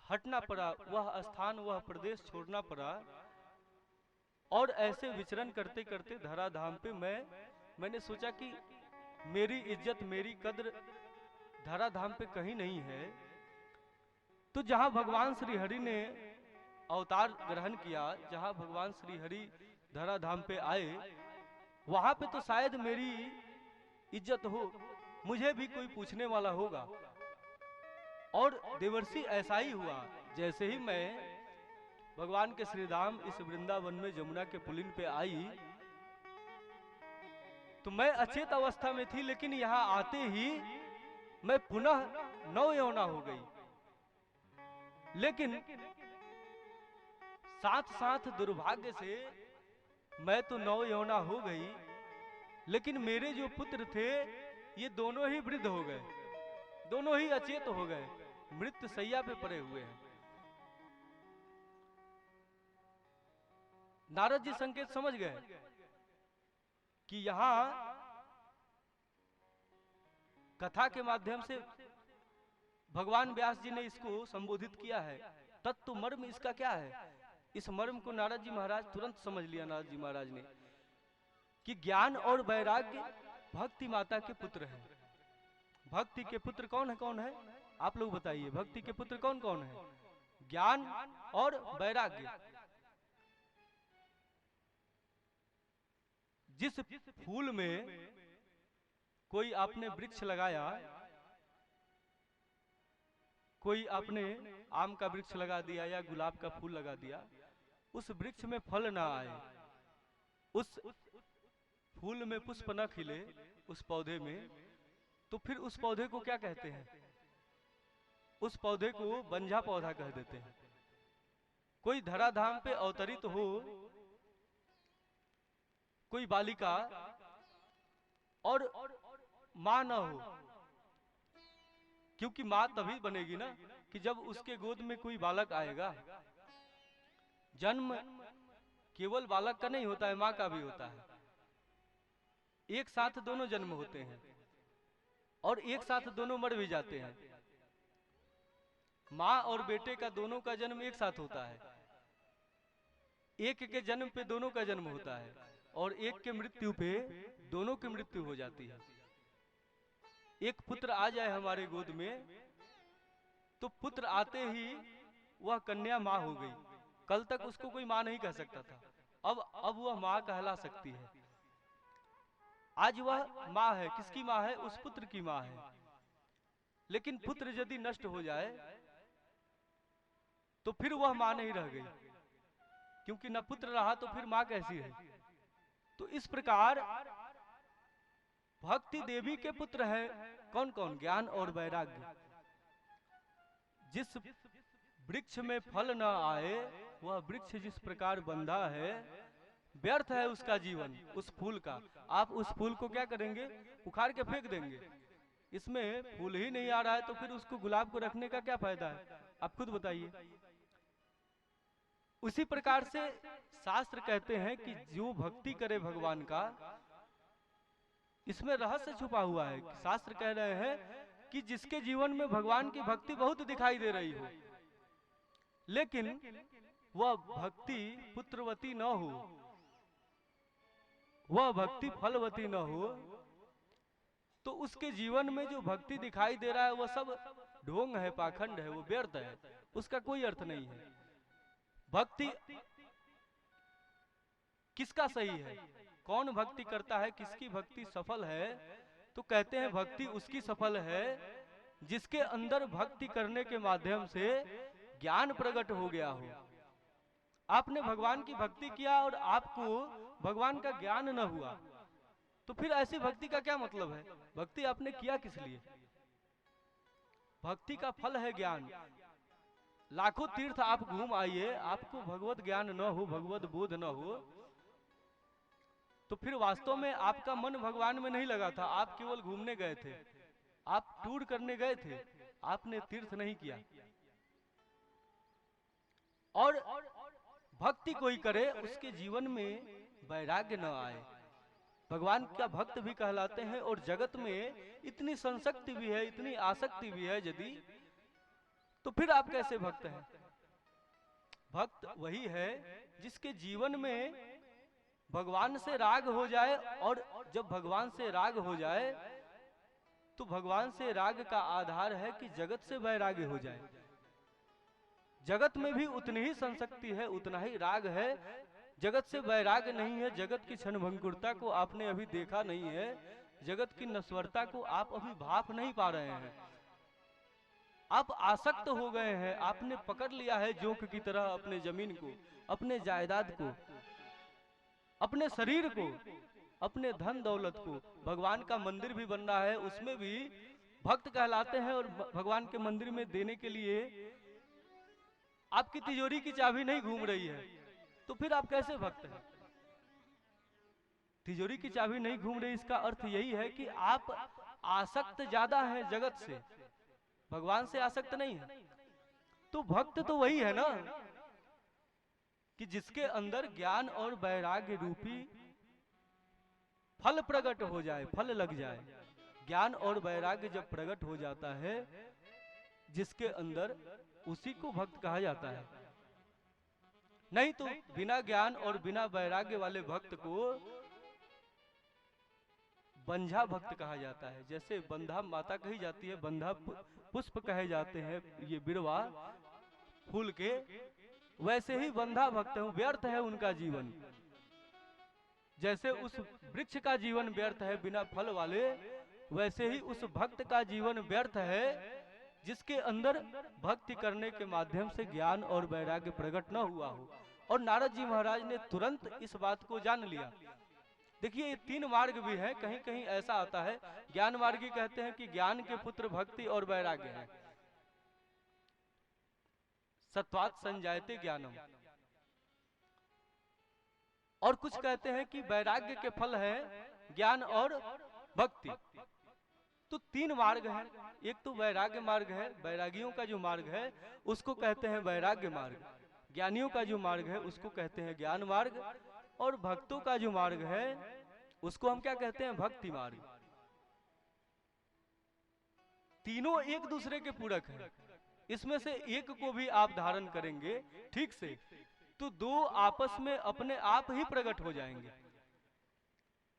हटना पड़ा, वह स्थान, वह प्रदेश छोड़ना पड़ा। और ऐसे विचरण करते करते धराधाम पे मैंने सोचा कि मेरी इज्जत, मेरी कद्र धराधाम पे कहीं नहीं है। तो जहां भगवान श्री हरि ने अवतार ग्रहण किया, जहां भगवान श्री हरि धराधाम पे आए, वहां पे तो शायद मेरी इज्जत हो, मुझे भी कोई पूछने वाला होगा। और देवर्षि ऐसा ही हुआ। जैसे ही मैं भगवान के श्री धाम इस वृंदावन में जमुना के पुलिन पे आई, तो मैं अचेत अवस्था में थी, लेकिन यहाँ आते ही मैं पुनः नवयौवना हो गई। लेकिन साथ साथ दुर्भाग्य से मैं तो नवयौवना हो गई, लेकिन मेरे जो पुत्र थे ये दोनों ही वृद्ध हो गए, दोनों ही अचेत हो गए, मृत्यु शैया पे पड़े हुए हैं। नारद जी संकेत समझ गए कि यहां कथा के माध्यम से भगवान व्यास जी ने इसको संबोधित किया है। तत्व मर्म इसका क्या है? इस मर्म को नारद जी महाराज तुरंत समझ लिया। नारद जी महाराज ने कि ज्ञान और वैराग्य भक्ति माता के पुत्र हैं। भक्ति के पुत्र कौन है? आप लोग बताइए, भक्ति के पुत्र कौन कौन है? ज्ञान और वैराग्य। जिस फूल में कोई आपने वृक्ष लगाया, कोई आपने आम का वृक्ष लगा दिया या गुलाब का फूल लगा दिया, उस वृक्ष में फल ना आए, उस फूल में पुष्प न खिले उस पौधे में, तो फिर उस पौधे को क्या कहते हैं? उस पौधे को बंझा पौधा कह देते हैं। कोई धराधाम पे अवतरित हो, कोई बालिका और मां ना हो, क्योंकि मां तभी बनेगी ना कि जब उसके गोद में कोई बालक आएगा। जन्म केवल बालक का नहीं होता है, मां का भी होता है। एक साथ दोनों जन्म होते हैं और एक साथ दोनों मर भी जाते हैं। माँ और बेटे का दोनों का जन्म एक साथ होता है। एक के जन्म पे दोनों का जन्म होता है और एक के मृत्यु पे दोनों की मृत्यु हो जाती है। एक पुत्र आ जाए हमारे गोद में तो पुत्र आते ही वह कन्या माँ हो गई। कल तक उसको कोई माँ नहीं कह सकता था, अब वह माँ कहला सकती है। आज वह माँ है। किसकी माँ है? उस पुत्र की माँ है। लेकिन पुत्र यदि नष्ट हो जाए तो फिर वह माँ नहीं रह गई, क्योंकि न पुत्र रहा तो फिर माँ कैसी है? तो इस प्रकार भक्ति देवी के पुत्र है कौन कौन? ज्ञान और वैराग्य। जिस वृक्ष में फल न आए, वह वृक्ष जिस प्रकार बंधा है, व्यर्थ है उसका जीवन। उस फूल का आप उस फूल को क्या करेंगे? उखाड़ के फेंक देंगे। इसमें फूल ही नहीं आ रहा है तो फिर उसको गुलाब को रखने का क्या फायदा है? आप खुद बताइए। उसी प्रकार से शास्त्र कहते हैं कि जो भक्ति करे भगवान का, इसमें रहस्य छुपा हुआ है। शास्त्र कह रहे हैं कि जिसके जीवन में भगवान की भक्ति बहुत दिखाई दे रही हो, लेकिन वह भक्ति पुत्रवती न हो, वह भक्ति फलवती न हो, तो उसके जीवन में जो भक्ति दिखाई दे रहा है वह सब ढोंग है, पाखंड है, वो व्यर्थ है, उसका कोई अर्थ नहीं है। भक्ति किसका सही है? कौन भक्ति करता है? किसकी भक्ति सफल है? तो कहते हैं भक्ति उसकी सफल है जिसके अंदर भक्ति करने के माध्यम से ज्ञान प्रकट हो गया हो। आपने भगवान की भक्ति किया और आपको भगवान का ज्ञान न हुआ, तो फिर ऐसी भक्ति का क्या मतलब है? भक्ति आपने किया किस लिए? भक्ति का फल है ज्ञान। लाखों तीर्थ आप घूम आइए, आपको भगवत ज्ञान न हो, भगवत बोध न हो, तो फिर वास्तव में आपका मन भगवान में नहीं लगा था। आप केवल घूमने गए थे, आप टूर करने गए थे, आपने तीर्थ नहीं किया। और भक्ति कोई करे उसके जीवन में वैराग्य न आए, भगवान का भक्त भी कहलाते हैं। और जगत में इतनी संशक्ति भी है, इतनी आसक्ति भी है यदि, तो फिर आप कैसे भक्त हैं? भक्त वही है जिसके जीवन में भगवान से राग हो जाए, और जब भगवान से राग हो जाए तो भगवान से राग का आधार है कि जगत से वैराग्य हो जाए। जगत में भी उतनी ही संशक्ति है, उतना ही राग है, जगत से वैराग्य नहीं है। जगत की क्षणभंगुरता को आपने अभी देखा नहीं है, जगत की नश्वरता को आप अभी भाप नहीं पा रहे हैं। आप आसक्त हो गए हैं, आपने पकड़ लिया है जोंक की तरह अपने जमीन को, अपने जायदाद को, अपने शरीर को, अपने धन दौलत को। भगवान का मंदिर भी बन रहा है, उसमें भी भक्त कहलाते हैं, और भगवान के मंदिर में देने के लिए आपकी तिजोरी की चाबी नहीं घूम रही है, तो फिर आप कैसे भक्त हैं? तिजोरी की चाबी नहीं घूम रही, इसका अर्थ यही है कि आप आसक्त ज्यादा हैं जगत से, भगवान से आसक्त नहीं है। तो भक्त तो वही है ना कि जिसके अंदर ज्ञान और वैराग्य रूपी फल प्रकट हो जाए, फल लग जाए। ज्ञान और वैराग्य जब प्रकट हो जाता है जिसके अंदर, उसी को भक्त कहा जाता है। नहीं तो बिना ज्ञान और बिना वैराग्य वाले भक्त को बंझा भक्त कहा जाता है। जैसे बंधा माता कही जाती है, बंधा पुष्प कहे जाते हैं ये बिरवा फूल के, वैसे ही बंधा भक्त है, व्यर्थ है उनका जीवन। जैसे उस वृक्ष का जीवन व्यर्थ है बिना फल वाले, वैसे ही उस भक्त का जीवन व्यर्थ है जिसके अंदर भक्ति करने के माध्यम से ज्ञान और वैराग्य प्रकट न हुआ हो। और नारद जी महाराज ने तुरंत इस बात को जान लिया। देखिए ये 3 मार्ग भी हैं, कहीं कहीं ऐसा आता है ज्ञान मार्गी कहते हैं कि ज्ञान के पुत्र भक्ति और वैराग्य है, सत्वात् संजायते ज्ञानम। और कुछ कहते हैं कि वैराग्य के फल है ज्ञान और भक्ति। तो 3 मार्ग हैं। एक तो वैराग्य मार्ग है, वैरागियों का जो मार्ग है उसको कहते हैं वैराग्य मार्ग। ज्ञानियों का जो मार्ग है उसको कहते हैं ज्ञान मार्ग। और भक्तों का जो मार्ग है उसको हम क्या कहते हैं, भक्ति मार्ग। तीनों एक दूसरे के पूरक हैं। इसमें से एक को भी आप धारण करेंगे ठीक से तो 2 आपस में अपने आप ही प्रकट हो जाएंगे।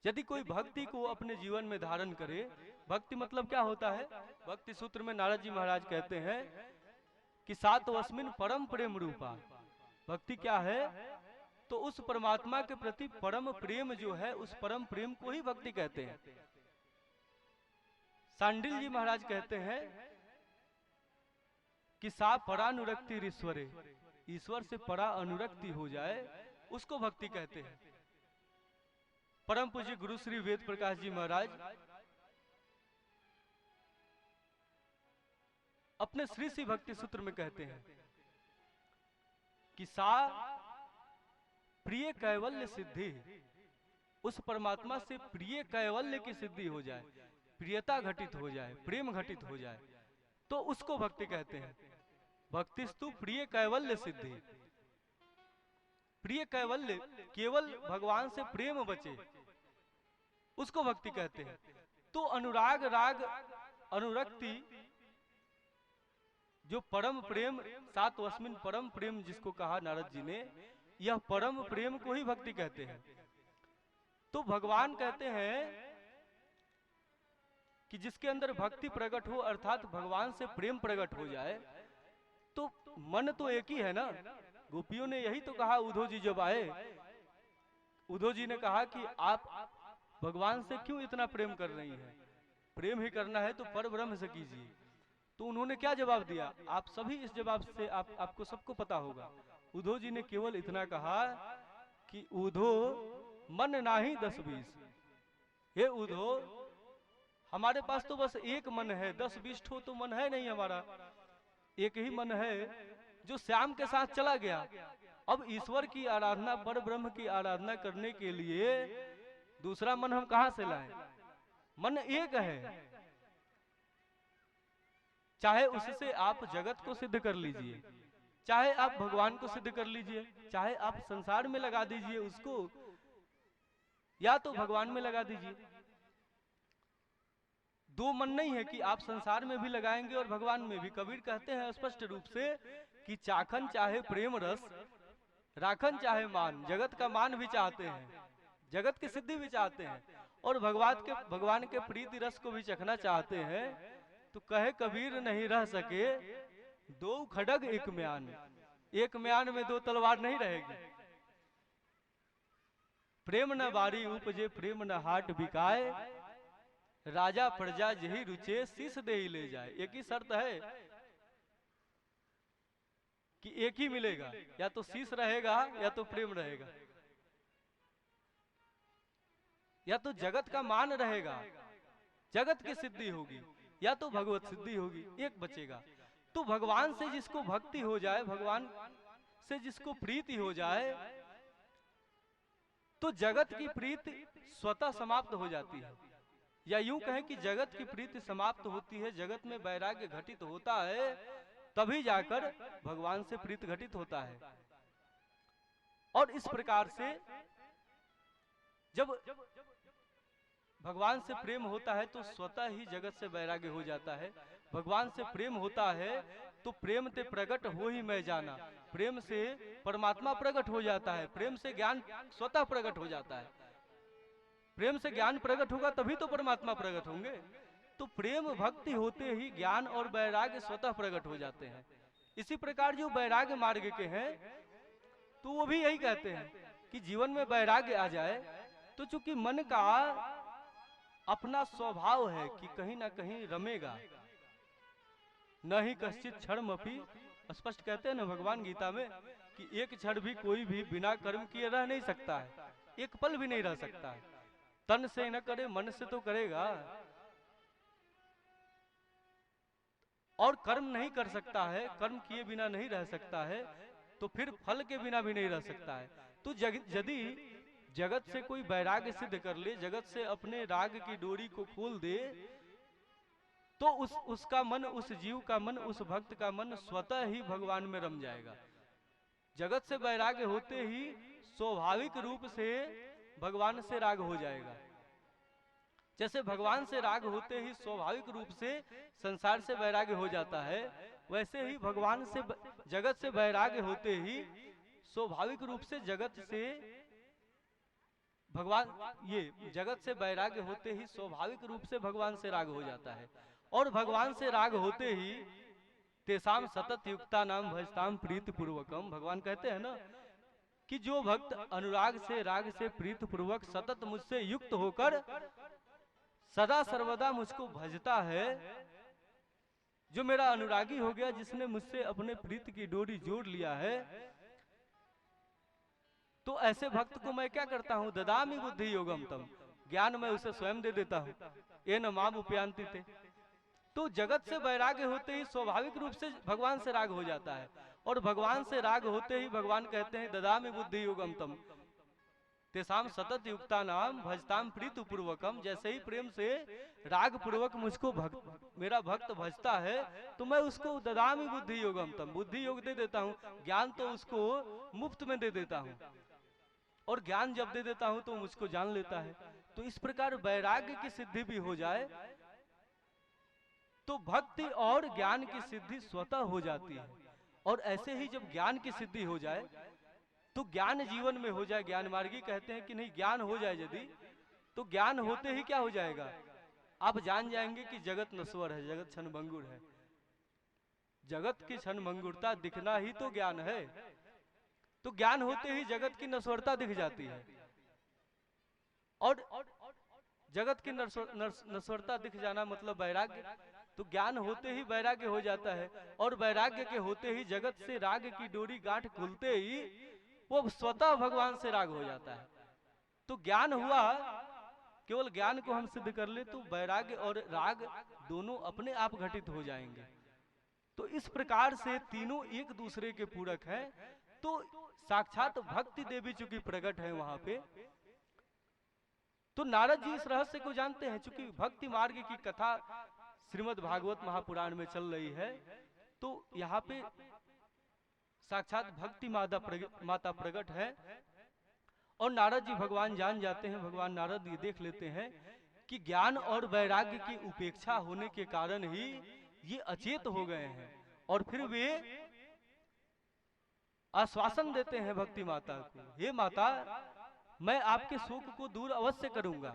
यदि कोई भक्ति को अपने जीवन में धारण करे, भक्ति मतलब क्या होता है, भक्ति सूत्र में नारद जी महाराज कहते हैं कि सात्वस्मिन् परम प्रेम रूपा। भक्ति क्या है, तो उस परमात्मा के प्रति परम प्रेम जो है, उस परम प्रेम को ही भक्ति कहते हैं। सांडिल जी महाराज कहते हैं कि सा परानुरक्ति ईश्वरे, ईश्वर से परा अनुरक्ति हो जाए उसको भक्ति कहते हैं। परम पूज्य गुरु श्री वेद प्रकाश जी महाराज अपने श्री श्री भक्ति सूत्र में कहते हैं कि सा प्रिय कैवल्य सिद्धि, उस परमात्मा से प्रिय कैवल्य की सिद्धि हो जाए, प्रियता घटित हो जाए, प्रेम घटित हो जाए, तो उसको भक्ति कहते हैं। भक्तिस्तु प्रिय कैवल्य सिद्धि। प्रिय कैवल्य, केवल भगवान से प्रेम बचे, उसको भक्ति कहते हैं। तो अनुराग राग अनुरक्ति, जो परम प्रेम, सात्वस्मिन् परम प्रेम जिसको कहा नारद जी ने, यह परम प्रेम को ही भक्ति कहते हैं। तो भगवान कहते हैं कि जिसके अंदर भक्ति प्रकट हो, अर्थात भगवान से प्रेम प्रकट हो जाए, तो मन तो एक ही है ना। गोपियों ने यही तो कहा उद्धव जी जब आए, उद्धव जी ने कहा कि आप भगवान से क्यों इतना प्रेम कर रही हैं, प्रेम ही करना है तो पर ब्रह्म से कीजिए। तो उन्होंने क्या जवाब दिया, आप सभी इस जवाब से आपको सबको पता होगा। उद्धव जी ने केवल इतना कहा कि उद्धव मन नाही 10-20, हे उद्धव हमारे पास तो बस एक मन है, 10-20 ठो तो मन है नहीं हमारा, एक ही मन है जो श्याम के साथ चला गया। अब ईश्वर की आराधना, पर ब्रह्म की आराधना करने के लिए दूसरा मन हम कहां से लाएं? मन एक है। चाहे उससे आप जगत को सिद्ध कर लीजिए, चाहे आप भगवान को सिद्ध कर लीजिए, चाहे आप संसार में लगा दीजिए उसको, या तो भगवान में लगा दीजिए। 2 मन नहीं है कि आप संसार में भी लगाएंगे और भगवान में भी। कबीर कहते हैं स्पष्ट रूप से कि चाखन चाहे प्रेम रस, राखन चाहे मान। जगत का मान भी चाहते हैं, जगत की सिद्धि भी चाहते हैं, और भगवान के प्रीति रस को भी चखना चाहते हैं। तो कहे कबीर नहीं रह सके 2 खड्ग एक म्यान, एक म्यान में 2 तलवार नहीं रहेगी। प्रेम न बारी उपजे, प्रेम न हाट बिकाए, राजा प्रजा जही रुचे, शीश दे ही ले जाए। एक ही शर्त है कि एक ही मिलेगा, या तो शीश रहेगा या तो प्रेम रहेगा, या तो जगत का मान रहेगा, जगत की सिद्धि होगी, या तो भगवत सिद्धि होगी, एक बचेगा। तो भगवान से जिसको भक्ति हो जाए, भगवान से जिसको प्रीति हो जाए, तो जगत की प्रीति स्वतः समाप्त हो जाती है। या यूं कहें कि जगत की प्रीति समाप्त होती है, जगत में वैराग्य घटित होता है, तभी जाकर भगवान से प्रीति घटित होता है। और इस प्रकार से जब भगवान से प्रेम होता है तो स्वतः ही जगत से वैराग्य हो जाता है। भगवान से प्रेम होता है तो प्रेम ते प्रकट हो ही मैं जाना, प्रेम से परमात्मा प्रकट हो जाता है, प्रेम से ज्ञान स्वतः प्रकट हो जाता है। प्रेम से ज्ञान प्रकट होगा तभी तो परमात्मा प्रकट होंगे। तो प्रेम भक्ति होते ही ज्ञान और वैराग्य स्वतः प्रकट हो जाते हैं। इसी प्रकार जो वैराग्य मार्ग के हैं तो वो भी यही कहते हैं कि जीवन में वैराग्य आ जाए। तो चूंकि मन का अपना स्वभाव है कि कहीं ना कहीं रमेगा, न ही कश्चित क्षणमपि, स्पष्ट कहते हैं ना भगवान गीता में कि एक क्षण भी कोई भी बिना कर्म किए रह नहीं सकता है, एक पल भी नहीं रह सकता है। तन से न करे मन से तो करेगा, और कर्म नहीं कर सकता है, कर्म किए बिना नहीं रह सकता है, तो फिर फल के बिना भी नहीं रह सकता है। तो यदि जगत से कोई वैराग्य सिद्ध कर ले, जगत से अपने राग की डोरी को खोल दे, तो उसका मन, उस जीव का मन, उस भक्त का मन स्वतः ही भगवान में रम जाएगा। जगत से वैराग्य होते ही स्वाभाविक रूप से भगवान से राग हो जाएगा। जैसे भगवान से राग होते ही स्वाभाविक रूप से संसार से वैराग्य हो जाता है, वैसे ही भगवान से, जगत से वैराग्य होते ही स्वाभाविक रूप से जगत से भगवान, ये जगत से वैराग्य होते ही स्वाभाविक रूप से भगवान से राग हो जाता है। और भगवान से राग होते ही तेसाम सतत युक्ता नाम भजताम प्रीति पूर्वकम, भगवान कहते हैं ना कि जो भक्त अनुराग से, राग से, प्रीति पूर्वक सतत मुझसे युक्त होकर सदा सर्वदा मुझको भजता है, जो मेरा अनुरागी हो गया, जिसने मुझसे अपने प्रीति की डोरी जोड़ लिया है, तो ऐसे भक्त को मैं क्या करता हूं, ददामि बुद्धि योगम तम, ज्ञान मैं उसे स्वयं दे देता हूं, ये न माम उपयांति थे। तो जगत से वैराग्य होते ही स्वाभाविक रूप से भगवान से राग हो जाता है, और भगवान से राग होते ही भगवान कहते हैं ददामि बुद्धि योगम तम तेसाम सतत युक्ता नाम भजताम प्रीति पूर्वकम। जैसे ही प्रेम से राग पूर्वक मुझको मेरा भक्त भजता है, तो मैं उसको ददामि बुद्धि योगम तम, बुद्धि योग दे देता हूँ, ज्ञान तो उसको मुफ्त में दे देता हूँ, और ज्ञान जब दे देता हूँ तो मुझको जान लेता है। तो इस प्रकार वैराग्य की सिद्धि भी हो जाए तो भक्ति और ज्ञान की सिद्धि स्वतः हो जाती है। और ऐसे ही जब ज्ञान की सिद्धि हो जाए तो ज्ञान जीवन में हो जाए, ज्ञान मार्गी कहते हैं कि नहीं, ज्ञान हो जाए यदि, तो ज्ञान होते ही क्या हो जाएगा, आप जान जाएंगे कि जगत नश्वर है, जगत क्षणभंगुर है। जगत की क्षणभंगुरता दिखना ही तो ज्ञान है। तो ज्ञान होते ही जगत की नश्वरता दिख जाती है, और जगत की नश्वरता दिख जाना मतलब वैराग्य। तो ज्ञान होते ही वैराग्य हो जाता है, और वैराग्य के होते ही जगत से राग की डोरी गांठ खुलते ही वो स्वतः भगवान से राग हो जाता है। तो ज्ञान हुआ, केवल ज्ञान को हम सिद्ध कर ले तो वैराग्य और राग दोनों अपने आप घटित हो जाएंगे। तो इस प्रकार से तीनों एक दूसरे के पूरक हैं। तो साक्षात भक्ति देवी चूंकि प्रकट है वहां पे, तो नारद जी इस रहस्य को जानते हैं। चूंकि भक्ति मार्ग की कथा श्रीमद् भागवत महापुराण में चल रही है, तो यहाँ पे साक्षात भक्ति माता प्रकट है, और नारद जी भगवान जान जाते हैं, भगवान नारद ये देख लेते हैं कि ज्ञान और वैराग्य की उपेक्षा होने के कारण ही ये अचेत हो गए हैं। और फिर वे आश्वासन देते हैं भक्ति माता को, हे माता मैं आपके शोक को दूर अवश्य करूंगा।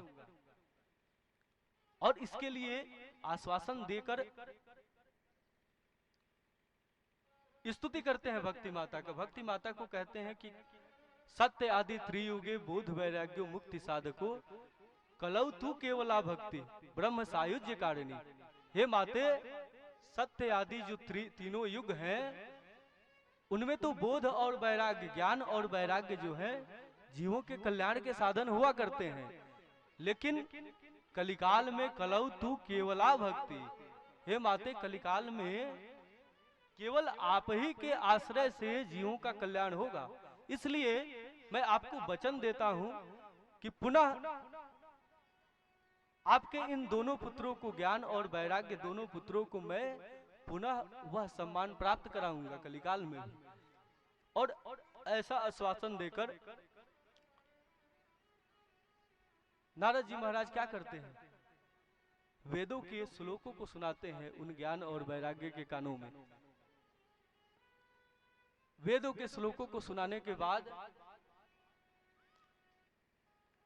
और इसके लिए आश्वासन देकर स्तुति करते हैं भक्ति माता का। भक्ति माता को कहते हैं कि सत्य आदि त्रियुगे बोध वैराग्य मुक्ति साधको कलौ तू केवला भक्ति ब्रह्म सायुज्य कारिणी। हे माते, सत्य आदि जो तीनों युग हैं उनमें तो बोध और वैराग्य, ज्ञान और वैराग्य जो है जीवों के कल्याण के साधन हुआ करते हैं, लेकिन कलिकाल में कलौ तू केवला भक्ति। हे माते, कलिकाल में केवल आप ही के आश्रय से जीवों का कल्याण होगा। इसलिए मैं आपको वचन देता हूं कि पुनः आपके इन दोनों पुत्रों को, ज्ञान और वैराग्य दोनों पुत्रों को मैं पुनः वह सम्मान प्राप्त कराऊंगा कलिकाल में। और ऐसा आश्वासन देकर नारद जी महाराज क्या करते हैं, वेदों के श्लोकों को सुनाते हैं उन ज्ञान और वैराग्य के कानों में। वेदों के श्लोकों को सुनाने के बाद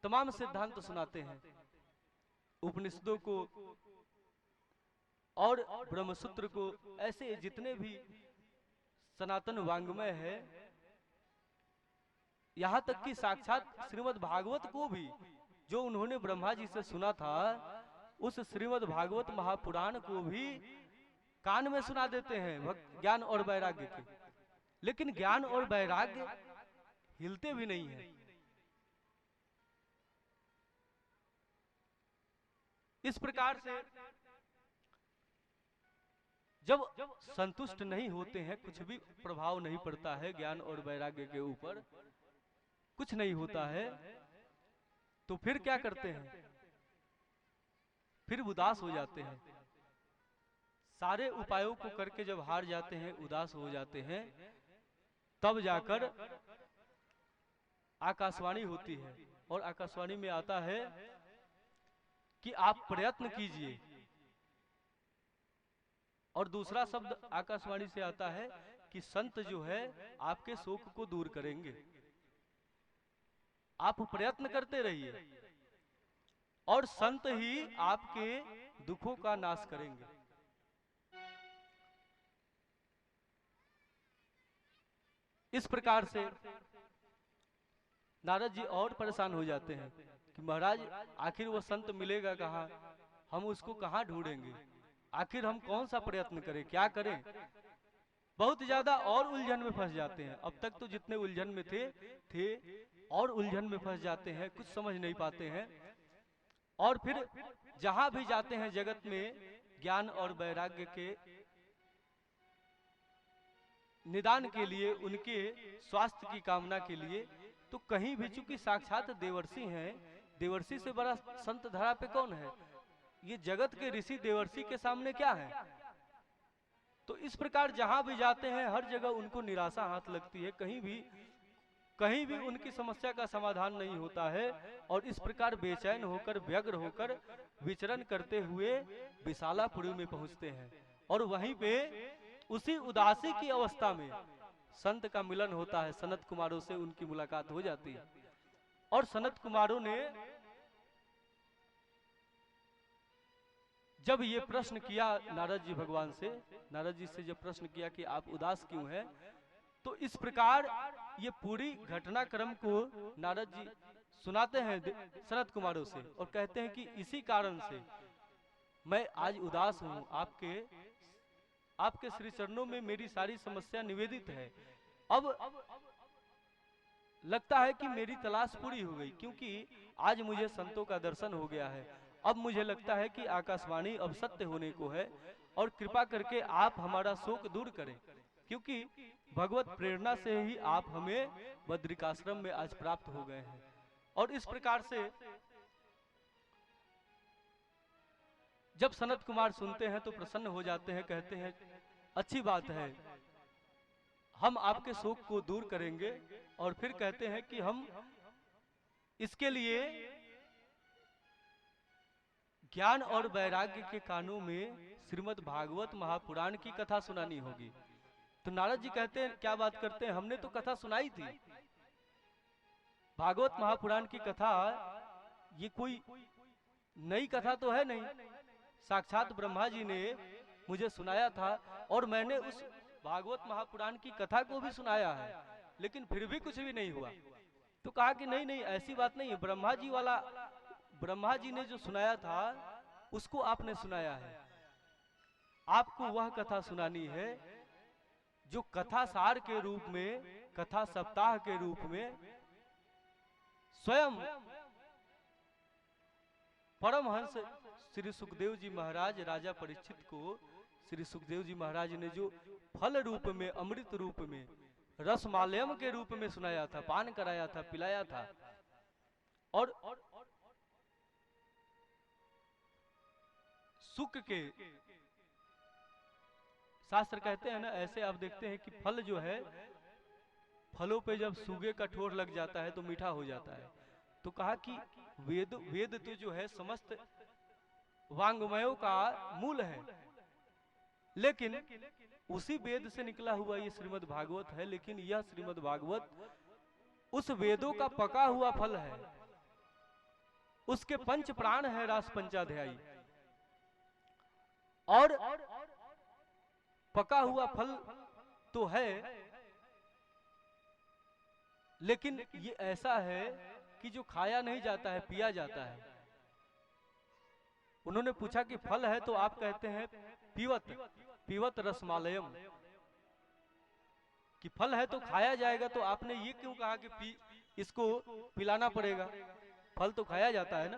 तमाम सिद्धांत सुनाते हैं, उपनिषदों को और ब्रह्मसूत्र को, ऐसे जितने भी सनातन वांग्मय है, यहाँ तक कि साक्षात श्रीमद् भागवत को भी जो उन्होंने ब्रह्मा जी से सुना था, उस श्रीमद् भागवत महापुराण को भी कान में सुना देते हैं भक्त ज्ञान और वैराग्य के। लेकिन ज्ञान और वैराग्य हिलते भी नहीं है। इस प्रकार से जब संतुष्ट नहीं होते हैं, कुछ भी प्रभाव नहीं पड़ता है ज्ञान और वैराग्य के ऊपर, कुछ नहीं होता है, तो फिर क्या करते हैं, फिर उदास हो जाते हैं। सारे उपायों को करके जब हार जाते हैं, उदास हो जाते हैं, तब जाकर आकाशवाणी होती है और आकाशवाणी में आता है कि आप प्रयत्न कीजिए। और दूसरा शब्द आकाशवाणी से आता है कि संत जो है आपके शोक को दूर करेंगे, आप प्रयत्न करते रहिए और संत ही आपके दुखों का नाश करेंगे। इस प्रकार से नारद जी और परेशान हो जाते हैं कि महाराज आखिर वो संत मिलेगा कहाँ, हम उसको कहाँ ढूंढेंगे, आखिर हम कौन सा प्रयत्न करें, क्या करें। बहुत ज्यादा और उलझन में फंस जाते हैं। अब तक तो जितने उलझन में थे और उलझन में फंस जाते हैं, कुछ समझ नहीं पाते हैं। और फिर जहां भी जाते हैं जगत में ज्ञान और वैराग्य के निदान के लिए, उनके स्वास्थ्य की कामना के लिए, तो कहीं भी, चूंकि साक्षात देवर्षि हैं, देवर्षि से बड़ा संत धरा पे कौन है, ये जगत के ऋषि देवर्षि के सामने क्या है। तो इस प्रकार जहां भी जाते हैं हर जगह उनको निराशा हाथ लगती है, कहीं भी उनकी समस्या का समाधान नहीं होता है। और इस प्रकार बेचैन होकर, व्यग्र होकर विचरण करते हुए विशालापुरी में पहुंचते हैं। और वहीं पे उसी उदासी की अवस्था में संत का मिलन होता है, सनत कुमारों से उनकी मुलाकात हो जाती है। और सनत कुमारों ने जब ये प्रश्न किया नारद जी भगवान से, नारद जी से जब प्रश्न किया कि आप उदास क्यों हैं, तो इस प्रकार ये पूरी घटनाक्रम को नारद जी सुनाते हैं सनत कुमारों से और कहते हैं कि इसी कारण से मैं आज उदास हूं, आपके श्री चरणों में मेरी सारी समस्या निवेदित है। अब लगता है कि मेरी तलाश पूरी हो गई, क्योंकि आज मुझे संतों का दर्शन हो गया है। अब मुझे लगता है कि आकाशवाणी अब सत्य होने को है और कृपा करके आप हमारा शोक दूर करें, क्योंकि भगवत प्रेरणा से ही आप हमें बद्रिकाश्रम में आज प्राप्त हो गए हैं। और इस प्रकार से जब सनत कुमार सुनते हैं तो प्रसन्न हो जाते हैं, कहते हैं अच्छी बात है, हम आपके शोक को दूर करेंगे। और फिर कहते हैं कि हम इसके लिए ज्ञान और वैराग्य के कानों में श्रीमद् भागवत महापुराण की कथा सुनानी होगी। तो नारद जी कहते हैं क्या बात करते हैं, हमने तो कथा सुनाई थी, भागवत महापुराण की कथा ये कोई नई कथा तो है नहीं, साक्षात ब्रह्मा जी ने मुझे सुनाया था और मैंने उस भागवत महापुराण की कथा को भी सुनाया है, लेकिन फिर भी कुछ भी नहीं हुआ। तो कहा कि नहीं नहीं, ऐसी बात नहीं है, ब्रह्मा जी ने जो सुनाया था उसको आपने सुनाया है, आपको वह कथा सुनानी है जो कथा सार के रूप में, कथा सप्ताह के रूप में स्वयं परमहंस श्री सुखदेव जी महाराज राजा परीक्षित को श्री सुखदेव जी महाराज ने जो फल रूप में, अमृत रूप में, रसमालयम के रूप में सुनाया था, पान कराया था, पिलाया था। और सुख के शास्त्र कहते हैं ना, ऐसे आप देखते हैं कि फल जो है फलों पे जब सूगे का ठोर लग जाता है तो मीठा हो जाता है। तो कहा कि वेद वेद तो जो है समस्त वांग्मयों का मूल है, लेकिन उसी वेद से निकला हुआ ये श्रीमद् भागवत है, लेकिन यह श्रीमद् भागवत उस वेदों का पका हुआ फल है, उसके पंच प्राण है रास पंचाध्यायी, और पका हुआ फल तो है, लेकिन ये ऐसा है कि जो खाया नहीं जाता है, पिया जाता है। उन्होंने पूछा कि फल है, तो आप कहते हैं पीवत पीवत रसमालयम, कि फल है तो खाया जाएगा, तो आपने ये क्यों कहा कि इसको पिलाना पड़ेगा, फल तो खाया जाता है ना।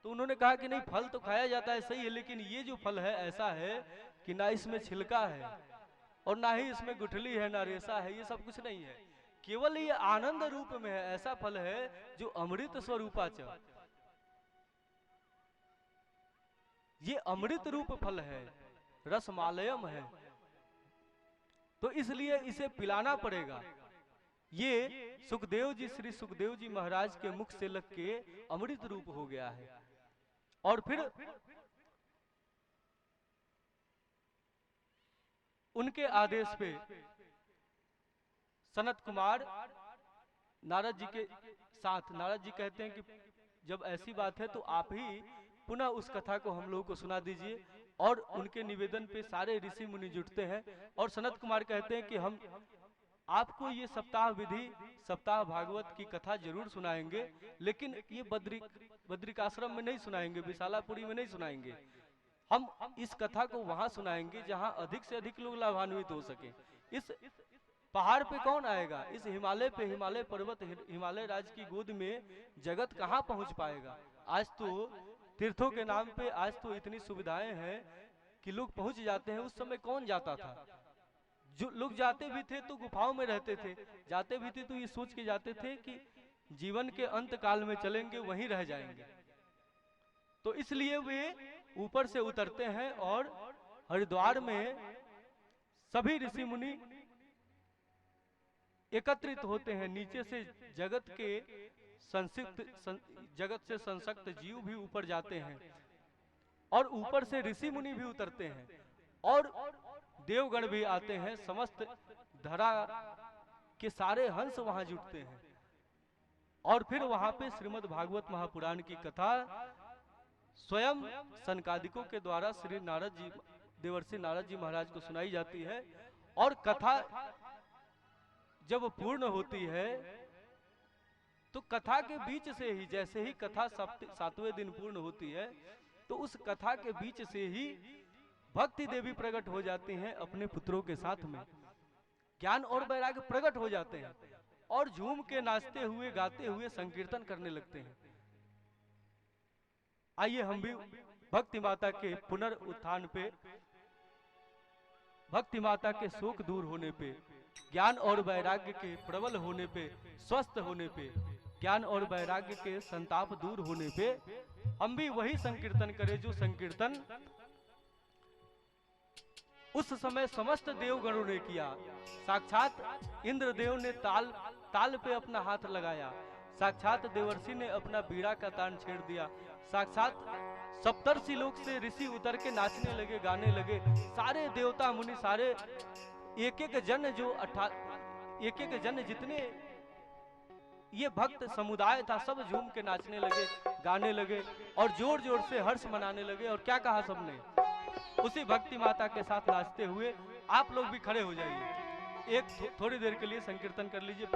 तो उन्होंने कहा कि नहीं, फल तो खाया जाता है सही है, लेकिन ये जो फल है ऐसा है कि ना इसमें छिलका है और ना ही इसमें गुठली है, ना रेशा है, ये सब कुछ नहीं है, केवल ये आनंद रूप में है। ऐसा फल है जो अमृत स्वरूपाच, ये अमृत रूप फल है, रसमालयम है, तो इसलिए इसे पिलाना पड़ेगा। ये सुखदेव जी, श्री सुखदेव जी महाराज के मुख से लग के अमृत रूप हो गया है। और फिर उनके आदेश पे सनत कुमार नारद जी के साथ, नारद जी कहते हैं कि जब ऐसी बात है तो आप ही पुनः उस कथा को हम लोगों को सुना दीजिए। और उनके निवेदन पे सारे ऋषि मुनि जुटते हैं और सनत कुमार कहते हैं कि हम आपको ये सप्ताह विधि, सप्ताह भागवत की कथा जरूर सुनाएंगे, लेकिन ये बद्रिकाश्रम में नहीं सुनाएंगे, विशालापुरी में नहीं सुनाएंगे, हम इस कथा को वहां सुनाएंगे जहां अधिक से अधिक लोग लाभान्वित हो सके। इस पहाड़ पे कौन आएगा, इस हिमालय पे, हिमालय पर्वत, हिमालय राज की गोद में जगत कहाँ पहुंच पाएगा। आज तो तीर्थों के नाम पे आज तो इतनी सुविधाएं हैं कि लोग पहुंच जाते हैं। उस समय कौन जाता था, जो लोग जाते भी थे तो गुफाओं में रहते थे, जाते भी थे तो ये सोच के जाते थे कि जीवन के अंत काल में चलेंगे, वहीं रह जाएंगे। तो इसलिए वे ऊपर से उतरते हैं और हरिद्वार में सभी ऋषि मुनि एकत्रित होते हैं। नीचे से जगत के जगत से संसक्त जीव भी ऊपर जाते हैं और ऊपर से ऋषि मुनि भी उतरते हैं और देवगण भी आते हैं। समस्त धरा के सारे हंस वहां जुटते हैं और फिर वहां पे श्रीमद् भागवत महापुराण की कथा स्वयं सनकादिकों के द्वारा श्री नारद जी, देवर्षि नारद जी महाराज को सुनाई जाती है। और कथा जब पूर्ण होती है तो कथा के बीच से ही, जैसे ही कथा 7वें दिन पूर्ण होती है, तो उस कथा के बीच से ही भक्ति देवी प्रकट हो जाती हैं अपने पुत्रों के साथ में, ज्ञान और वैराग्य प्रकट हो जाते हैं और झूम के नाचते हुए, गाते हुए संकीर्तन करने लगते हैं। आइए हम भी भक्ति माता के पुनरुत्थान पे, भक्ति माता के शोक दूर होने पे, ज्ञान और वैराग्य के प्रबल होने पे, स्वस्थ होने पे, ज्ञान और वैराग्य के संताप दूर होने पे हम भी वही संकीर्तन करें जो संकीर्तन उस समय समस्त देवगणों ने किया। साक्षात इंद्रदेव ने ताल पे अपना हाथ लगाया, साक्षात देवर्षि ने अपना बीड़ा का तान छेड़ दिया, साक्षात सप्तर्षि लोक से ऋषि उतर के नाचने लगे, गाने लगे, सारे देवता मुनि, सारे एक एक जन जितने ये भक्त समुदाय था, सब झूम के नाचने लगे, गाने लगे और जोर जोर से हर्ष मनाने लगे। और क्या कहा सबने, उसी भक्ति माता के साथ नाचते हुए आप लोग भी खड़े हो जाइए, एक थोड़ी देर के लिए संकीर्तन कर लीजिए,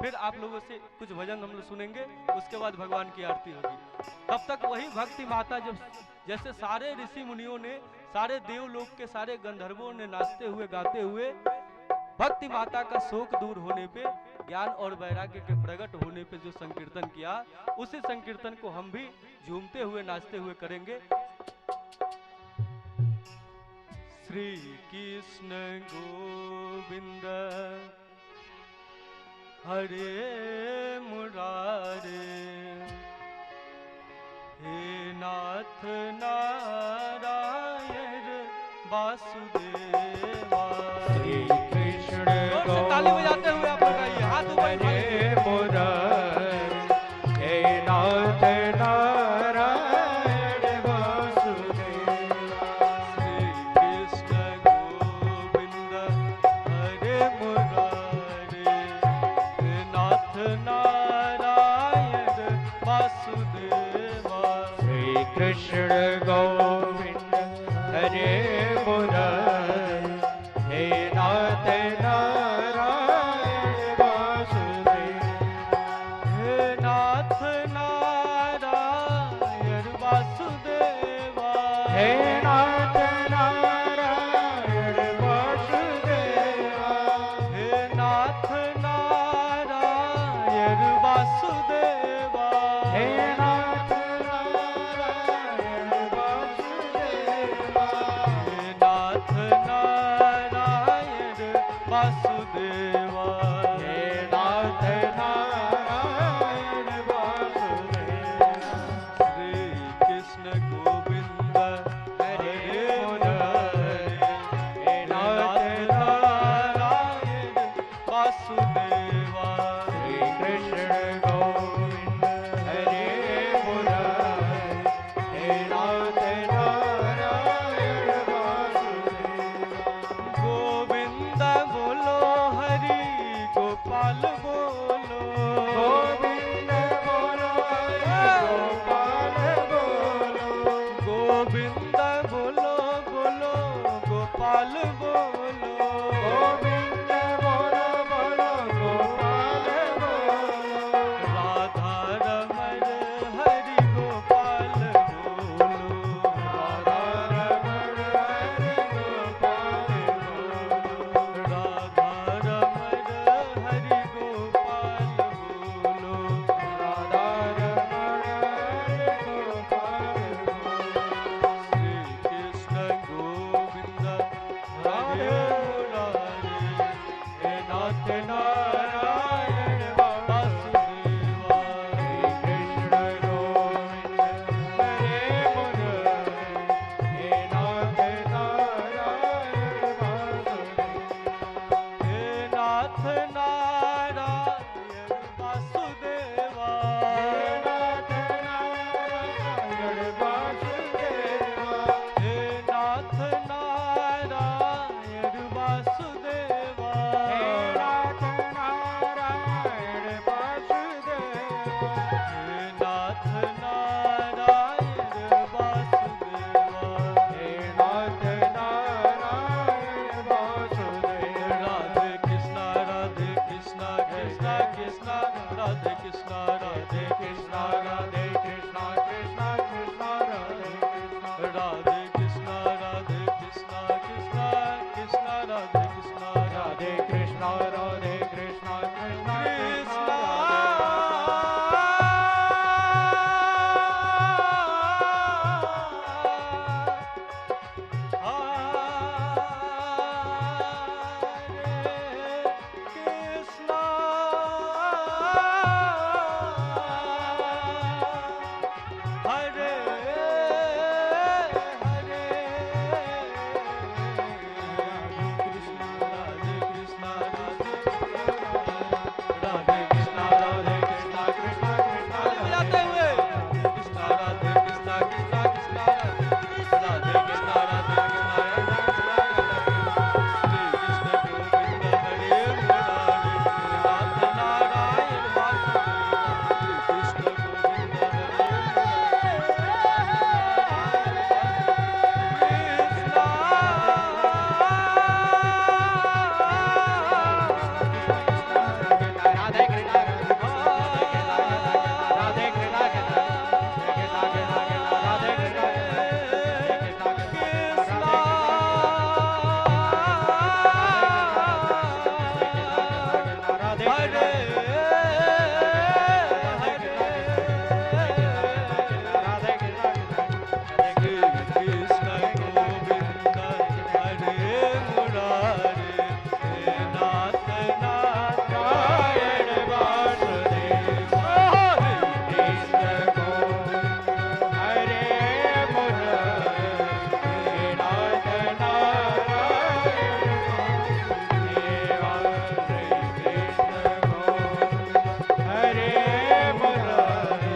फिर आप लोगों से कुछ भजन हम लोग सुनेंगे, उसके बाद भगवान की आरती होगी। तब तक वही भक्ति माता, जब जैसे सारे ऋषि मुनियों ने, सारे देवलोक के सारे गंधर्वों ने नाचते हुए, गाते हुए भक्ति माता का शोक दूर होने पे, ज्ञान और वैराग्य के प्रकट होने पे जो संकीर्तन किया, उसी संकीर्तन को हम भी झूमते हुए, नाचते हुए करेंगे। श्री कृष्ण गोविंद हरे मुरारे, हे नाथ नारायण वासुदेवा। श्री कृष्ण, ताली बजाते हुए आप हे नाथ नारायण वासुदेवा, हे नाथ नारायण वासुदेवा, हे नाथ नारायण वासुदेवा, हे नाथ नारायण वासुदेवा, हे नाथ नारायण वासुदेवा। श्री कृष्ण गोविंद हरे मुरारी, हे नाथ नारायण वासुदेवा, श्री कृष्ण गोविंद हरे मुरारी, हे नाथ नारायण वासुदेवा। गोविंद बोलो हरि गोपाल बोलो, गोविंद बोलो हरि गोपाल बोलो, गोविंद बोलो बोलो गोपाल बोलो, गोविंद बोलो बोलो गोपाल बोलो, राधा रमण हरि गोपाल बोलो, राधा रमण हरि गोपाल बोलो, राधा रमण हरि गोपाल बोलो, राधा रमण हरि गोपाल बोलो। श्री कृष्ण गोविंद हरे मुरारी, हे नाथ नारायण वासुदेवा, श्री कृष्ण गोविंद हरे मुरारी, हे नाथ नारायण वासुदेवा, हे नाथ नारायण वासुदेवा, हे नाथ नारायण वासुदेवा, हे नाथ नारायण वासुदेवा, हे नाथ नारायण वासुदेवा, हे नाथ नारायण वासुदेवा, हे नाथ नारायण वासुदेवा। राधे कृष्णा कृष्णा कृष्णा राधे कृष्णा राधे कृष्णा राधे कृष्णा कृष्णा कृष्णा राधे कृष्णा, राधे कृष्णा कृष्णा कृष्णा राधे कृष्णा, राधे कृष्णा राधे कृष्णा कृष्णा कृष्णा हरे हरे कृष्णा राधे कृष्णा राधे कृष्णा राधे कृष्णा कृष्णा कृष्णा बजाते हुए कृष्णा राधे कृष्णा कृष्णा कृष्णा राधे कृष्णा श्री कृष्ण गोविंद हरे मुरारी, नाथ नारायण वासुदेवा, श्री कृष्ण गोविंद हरे राधे कृष्णा राधे कृष्णा राधे राधे हरे राधे श्री कृष्ण गोविंद हरे मुरारी, हे नाथ नारायण वासुदेवा, कृष्ण गोविंद हरे मुरारी, हे नाथ नारायण वासुदेवा, श्री कृष्ण गोविंद हरे मुरारी,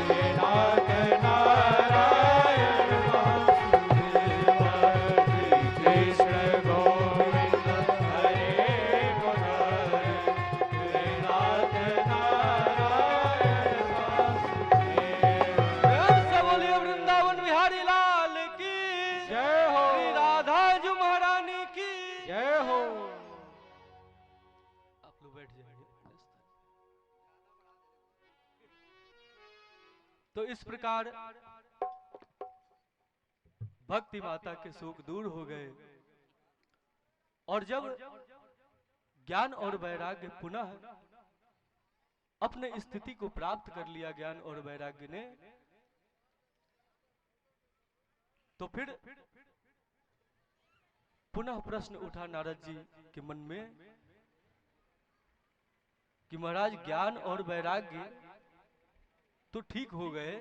हे नाथ नारायण वासुदेवा, श्री कृष्ण गोविंद हरे मुरारी, हे नाथ नारायण वासुदेवा। से बोलिए वृंदावन बिहारी लाल की जय हो। श्री राधा जी महारानी की जय हो। आप लोग बैठ जाइए। तो इस प्रकार भक्ति माता के शोक दूर हो गए। और जब ज्ञान और वैराग्य पुनः अपने स्थिति को प्राप्त कर लिया ज्ञान और वैराग्य ने, तो फिर पुनः प्रश्न उठा नारद जी के मन में कि महाराज ज्ञान और वैराग्य तो ठीक हो गए,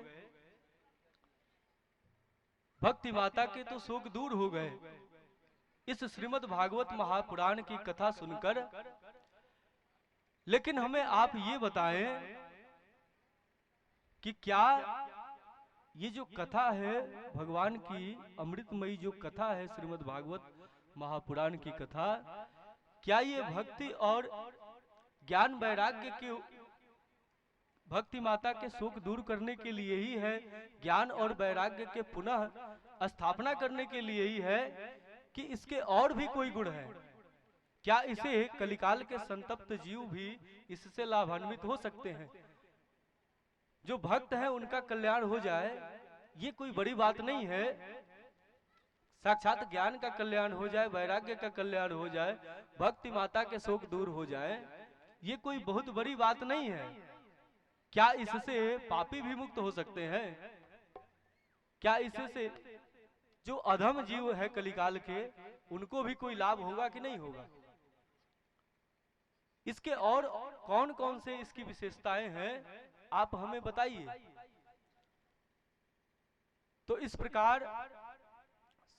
भक्ति माता के तो शोक दूर हो गए। इस श्रीमद् भागवत महापुराण की कथा सुनकर, लेकिन हमें आप ये बताएं कि क्या ये जो कथा है भगवान की अमृतमयी जो कथा है श्रीमद् भागवत महापुराण की कथा, क्या ये भक्ति और ज्ञान वैराग्य के भक्ति माता के शोक दूर करने के लिए ही है, ज्ञान और वैराग्य के पुनः स्थापना करने के लिए ही है, कि इसके और भी कोई गुण है? क्या इसे कलिकाल के संतप्त जीव भी इससे लाभान्वित हो सकते हैं? जो भक्त हैं उनका कल्याण हो जाए, ये कोई बड़ी बात नहीं है। साक्षात ज्ञान का कल्याण हो जाए, वैराग्य का कल्याण हो जाए, भक्ति माता के शोक दूर हो जाए, ये कोई बहुत बड़ी बात नहीं है। क्या इससे पापी भी मुक्त हो सकते हैं? क्या इससे जो अधम जीव है कलिकाल के, उनको भी कोई लाभ होगा कि नहीं होगा? इसके और कौन कौन से इसकी विशेषताएं हैं, आप हमें बताइए। तो इस प्रकार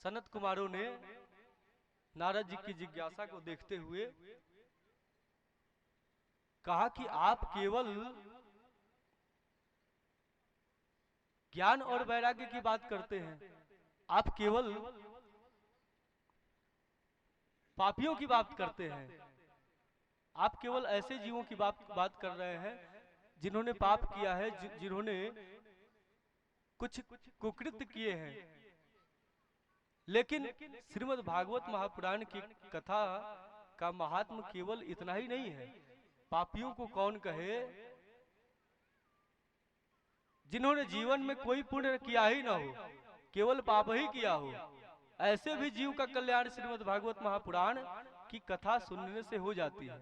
सनत कुमारों ने नारद जी की जिज्ञासा को देखते हुए कहा कि आप केवल ज्ञान और वैराग्य की बात करते हैं, आप केवल पापियों की बात करते हैं, आप केवल ऐसे जीवों की बात कर रहे हैं जिन्होंने पाप किया है, जिन्होंने कुछ कुकृत्य किए हैं। लेकिन श्रीमद् भागवत महापुराण की कथा का महात्म केवल इतना ही नहीं है। पापियों को कौन कहे? जिन्होंने जीवन में कोई पुण्य किया ही ना हो, केवल पाप ही किया हो, ऐसे भी जीव का कल्याण श्रीमद् भागवत महापुराण की कथा सुनने से हो जाती है।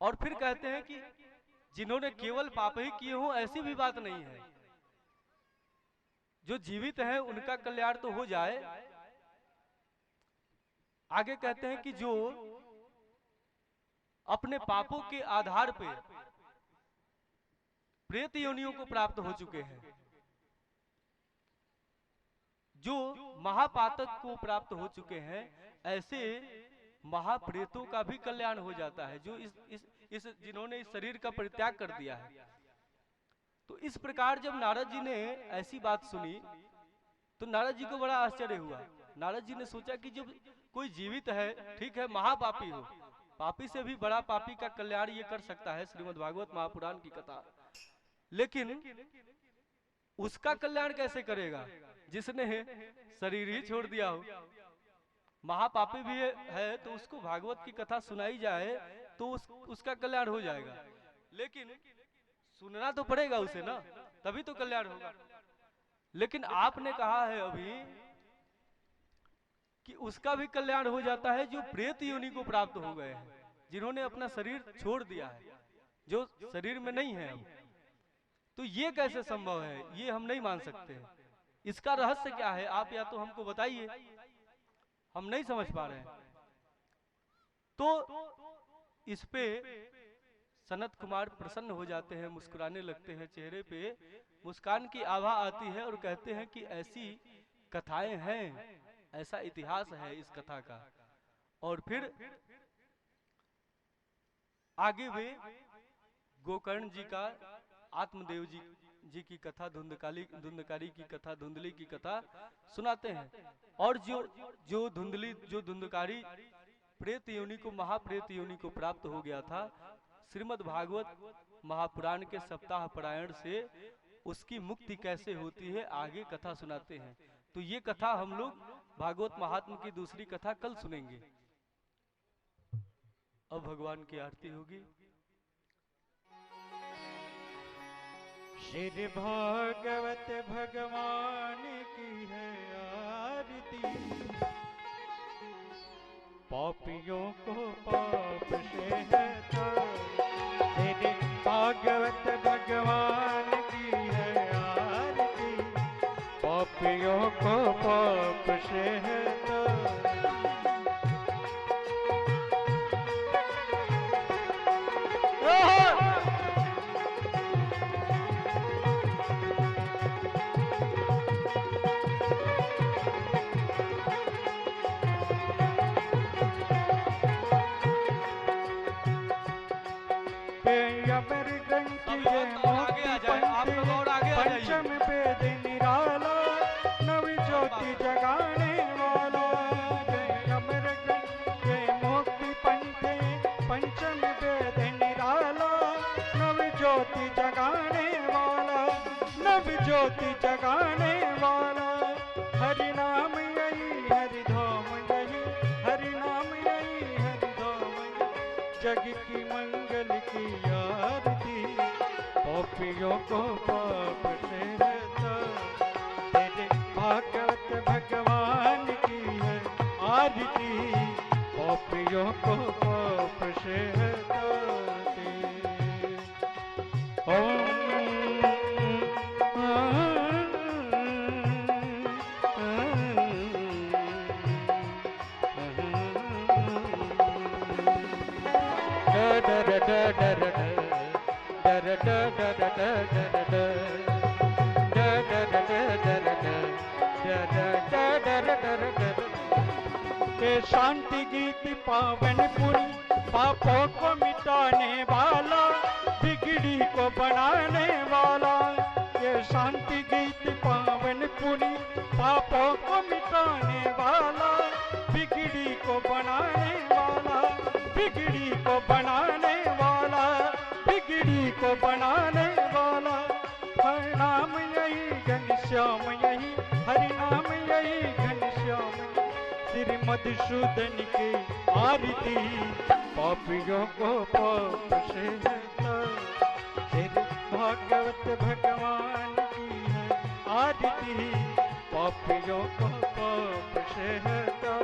और फिर कहते हैं कि जिन्होंने केवल पाप ही किए हो, ऐसी भी बात नहीं है। जो जीवित हैं उनका कल्याण तो हो जाए। आगे कहते हैं कि जो अपने पापों के आधार पे प्रेत योनियों को प्राप्त हो चुके हैं, जो महापातक को प्राप्त हो चुके हैं, ऐसे महाप्रेतों का भी कल्याण हो जाता है, जो इस जिन्होंने इस शरीर का परित्याग कर दिया है। तो इस प्रकार जब नारद जी ने ऐसी बात सुनी तो नारद जी को बड़ा आश्चर्य हुआ। नारद जी ने सोचा कि जब कोई जीवित है, ठीक है, महापापी हो, पापी से भी बड़ा पापी का कल्याण ये कर सकता है श्रीमद् भागवत महापुराण की कथा, लेकिन उसका कल्याण कैसे करेगा जिसने शरीर ही छोड़ दिया हो? महापापी भी है तो उसको भागवत की कथा सुनाई जाए तो उसका कल्याण हो जाएगा, लेकिन सुनना तो पड़ेगा उसे ना, तभी तो कल्याण होगा। लेकिन आपने कहा है अभी कि उसका भी कल्याण हो जाता है जो प्रेत योनि को प्राप्त हो गए हैं, जिन्होंने अपना शरीर छोड़ दिया है, जो शरीर में नहीं है अब। तो ये कैसे संभव है? ये हम नहीं मान सकते। इसका रहस्य क्या है? आप या तो हमको बताइए, हम नहीं समझ पा रहे हैं। तो इस पे सनत कुमार प्रसन्न हो जाते हैं, मुस्कुराने लगते हैं, चेहरे पे मुस्कान की आभा आती है और कहते हैं कि ऐसी कथाएं हैं, ऐसा इतिहास है इस कथा का। और फिर आगे वे गोकर्ण जी का, आत्मदेव जी की कथा, धुंधकारी की कथा, धुंधली की कथा सुनाते हैं। और जो धुंधकारी प्रेत योनि को, महाप्रेत योनि को प्राप्त हो गया था, श्रीमद् भागवत महापुराण के सप्ताह पारायण से उसकी मुक्ति कैसे होती है आगे कथा सुनाते हैं। तो ये कथा हम लोग भागवत महात्म की दूसरी कथा कल सुनेंगे। अब भगवान की आरती होगी। श्री भागवत भगवान की है पापियों को पाप से है तर, तेरे भागवत भगवान की है आरती। पापियों को पाप से है तर, अमर ग्रंथ ये पंचम वेद निराला, नव ज्योति जगाने वाला। अमर ग्रंथ ये मुक्ति पंथ पंचम वेद निराला, नव ज्योति जगाने वाला, नव ज्योति जगाने वाला। हरि नाम यही हरि धाम यही, हरि नाम यही हरि धाम यही, जग की मंगल की आरती। पापियों को पाप से रहता, तेरे भागवत भगवान की है आरती। पापियों को पाप से हटाते। ओम शांति गीत पावन पुरी, पापों को मिटाने वाला, बिगड़ी को बनाने वाला। ये शांति गीत पावन पुरी, पापों को मिटाने वाला, बिगड़ी को बनाने वाला, बिगड़ी को बनाने वाला, बिगड़ी को बनाने वाला। हरि नाम यही घनश्याम यही, हरि नाम यही घनश्याम, श्री मधुसूदन की आरती। पापियों को पाप से हटा, श्री भागवत भगवान की है आरती। पापियों को पाप से हटा।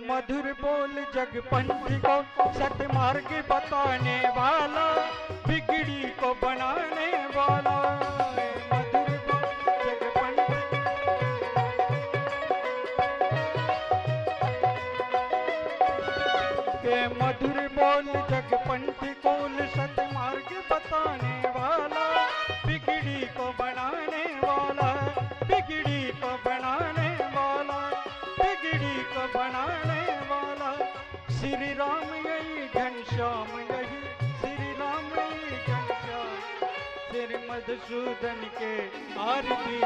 मधुर बोल जग पंथ को सतमार्ग बताने वाला, बिगड़ी को बनाने वाला। मधुर बोल जग पंथ, मधुर बोल जग पंथ को सतमार्ग बताने वाला, बिगड़ी को बनाने वाला, बिगड़ी को बनाने वाला, बिगड़ी को बनाने वाला। श्री राम यही घनश्याम यही, श्री राम यही घनश्याम, श्री मधुसूदन के आरती।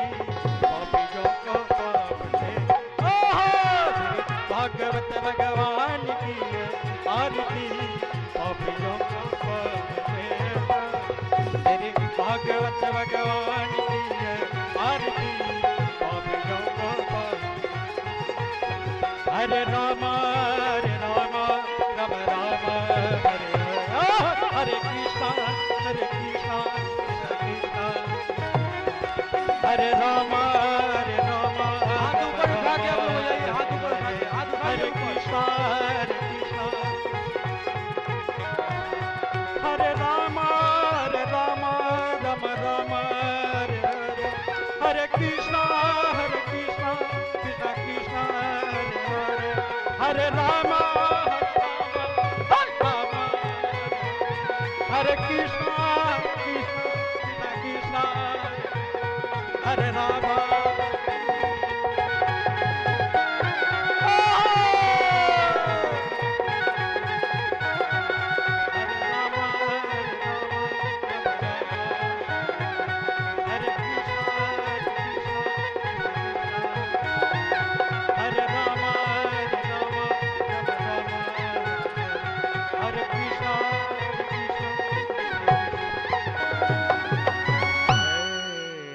पापियों को पाप से, श्री भागवत भगवान की आरती। पापियों को पाप से, श्री भागवत भगवान की आरती। पापियों को पाप। हरे राम राम राम राम हरे हरे, हरे कृष्णा कृष्णा कृष्णा, हरे राम राम। हाथ ऊपर उठा के बोलो, जाइए हाथ ऊपर उठा के, हाथ उठा के। हरे कृष्णा कृष्णा, हरे राम राम राम राम हरे हरे, हरे कृष्णा कृष्णा कृष्णा हरे राम हरे राम, हरे कृष्ण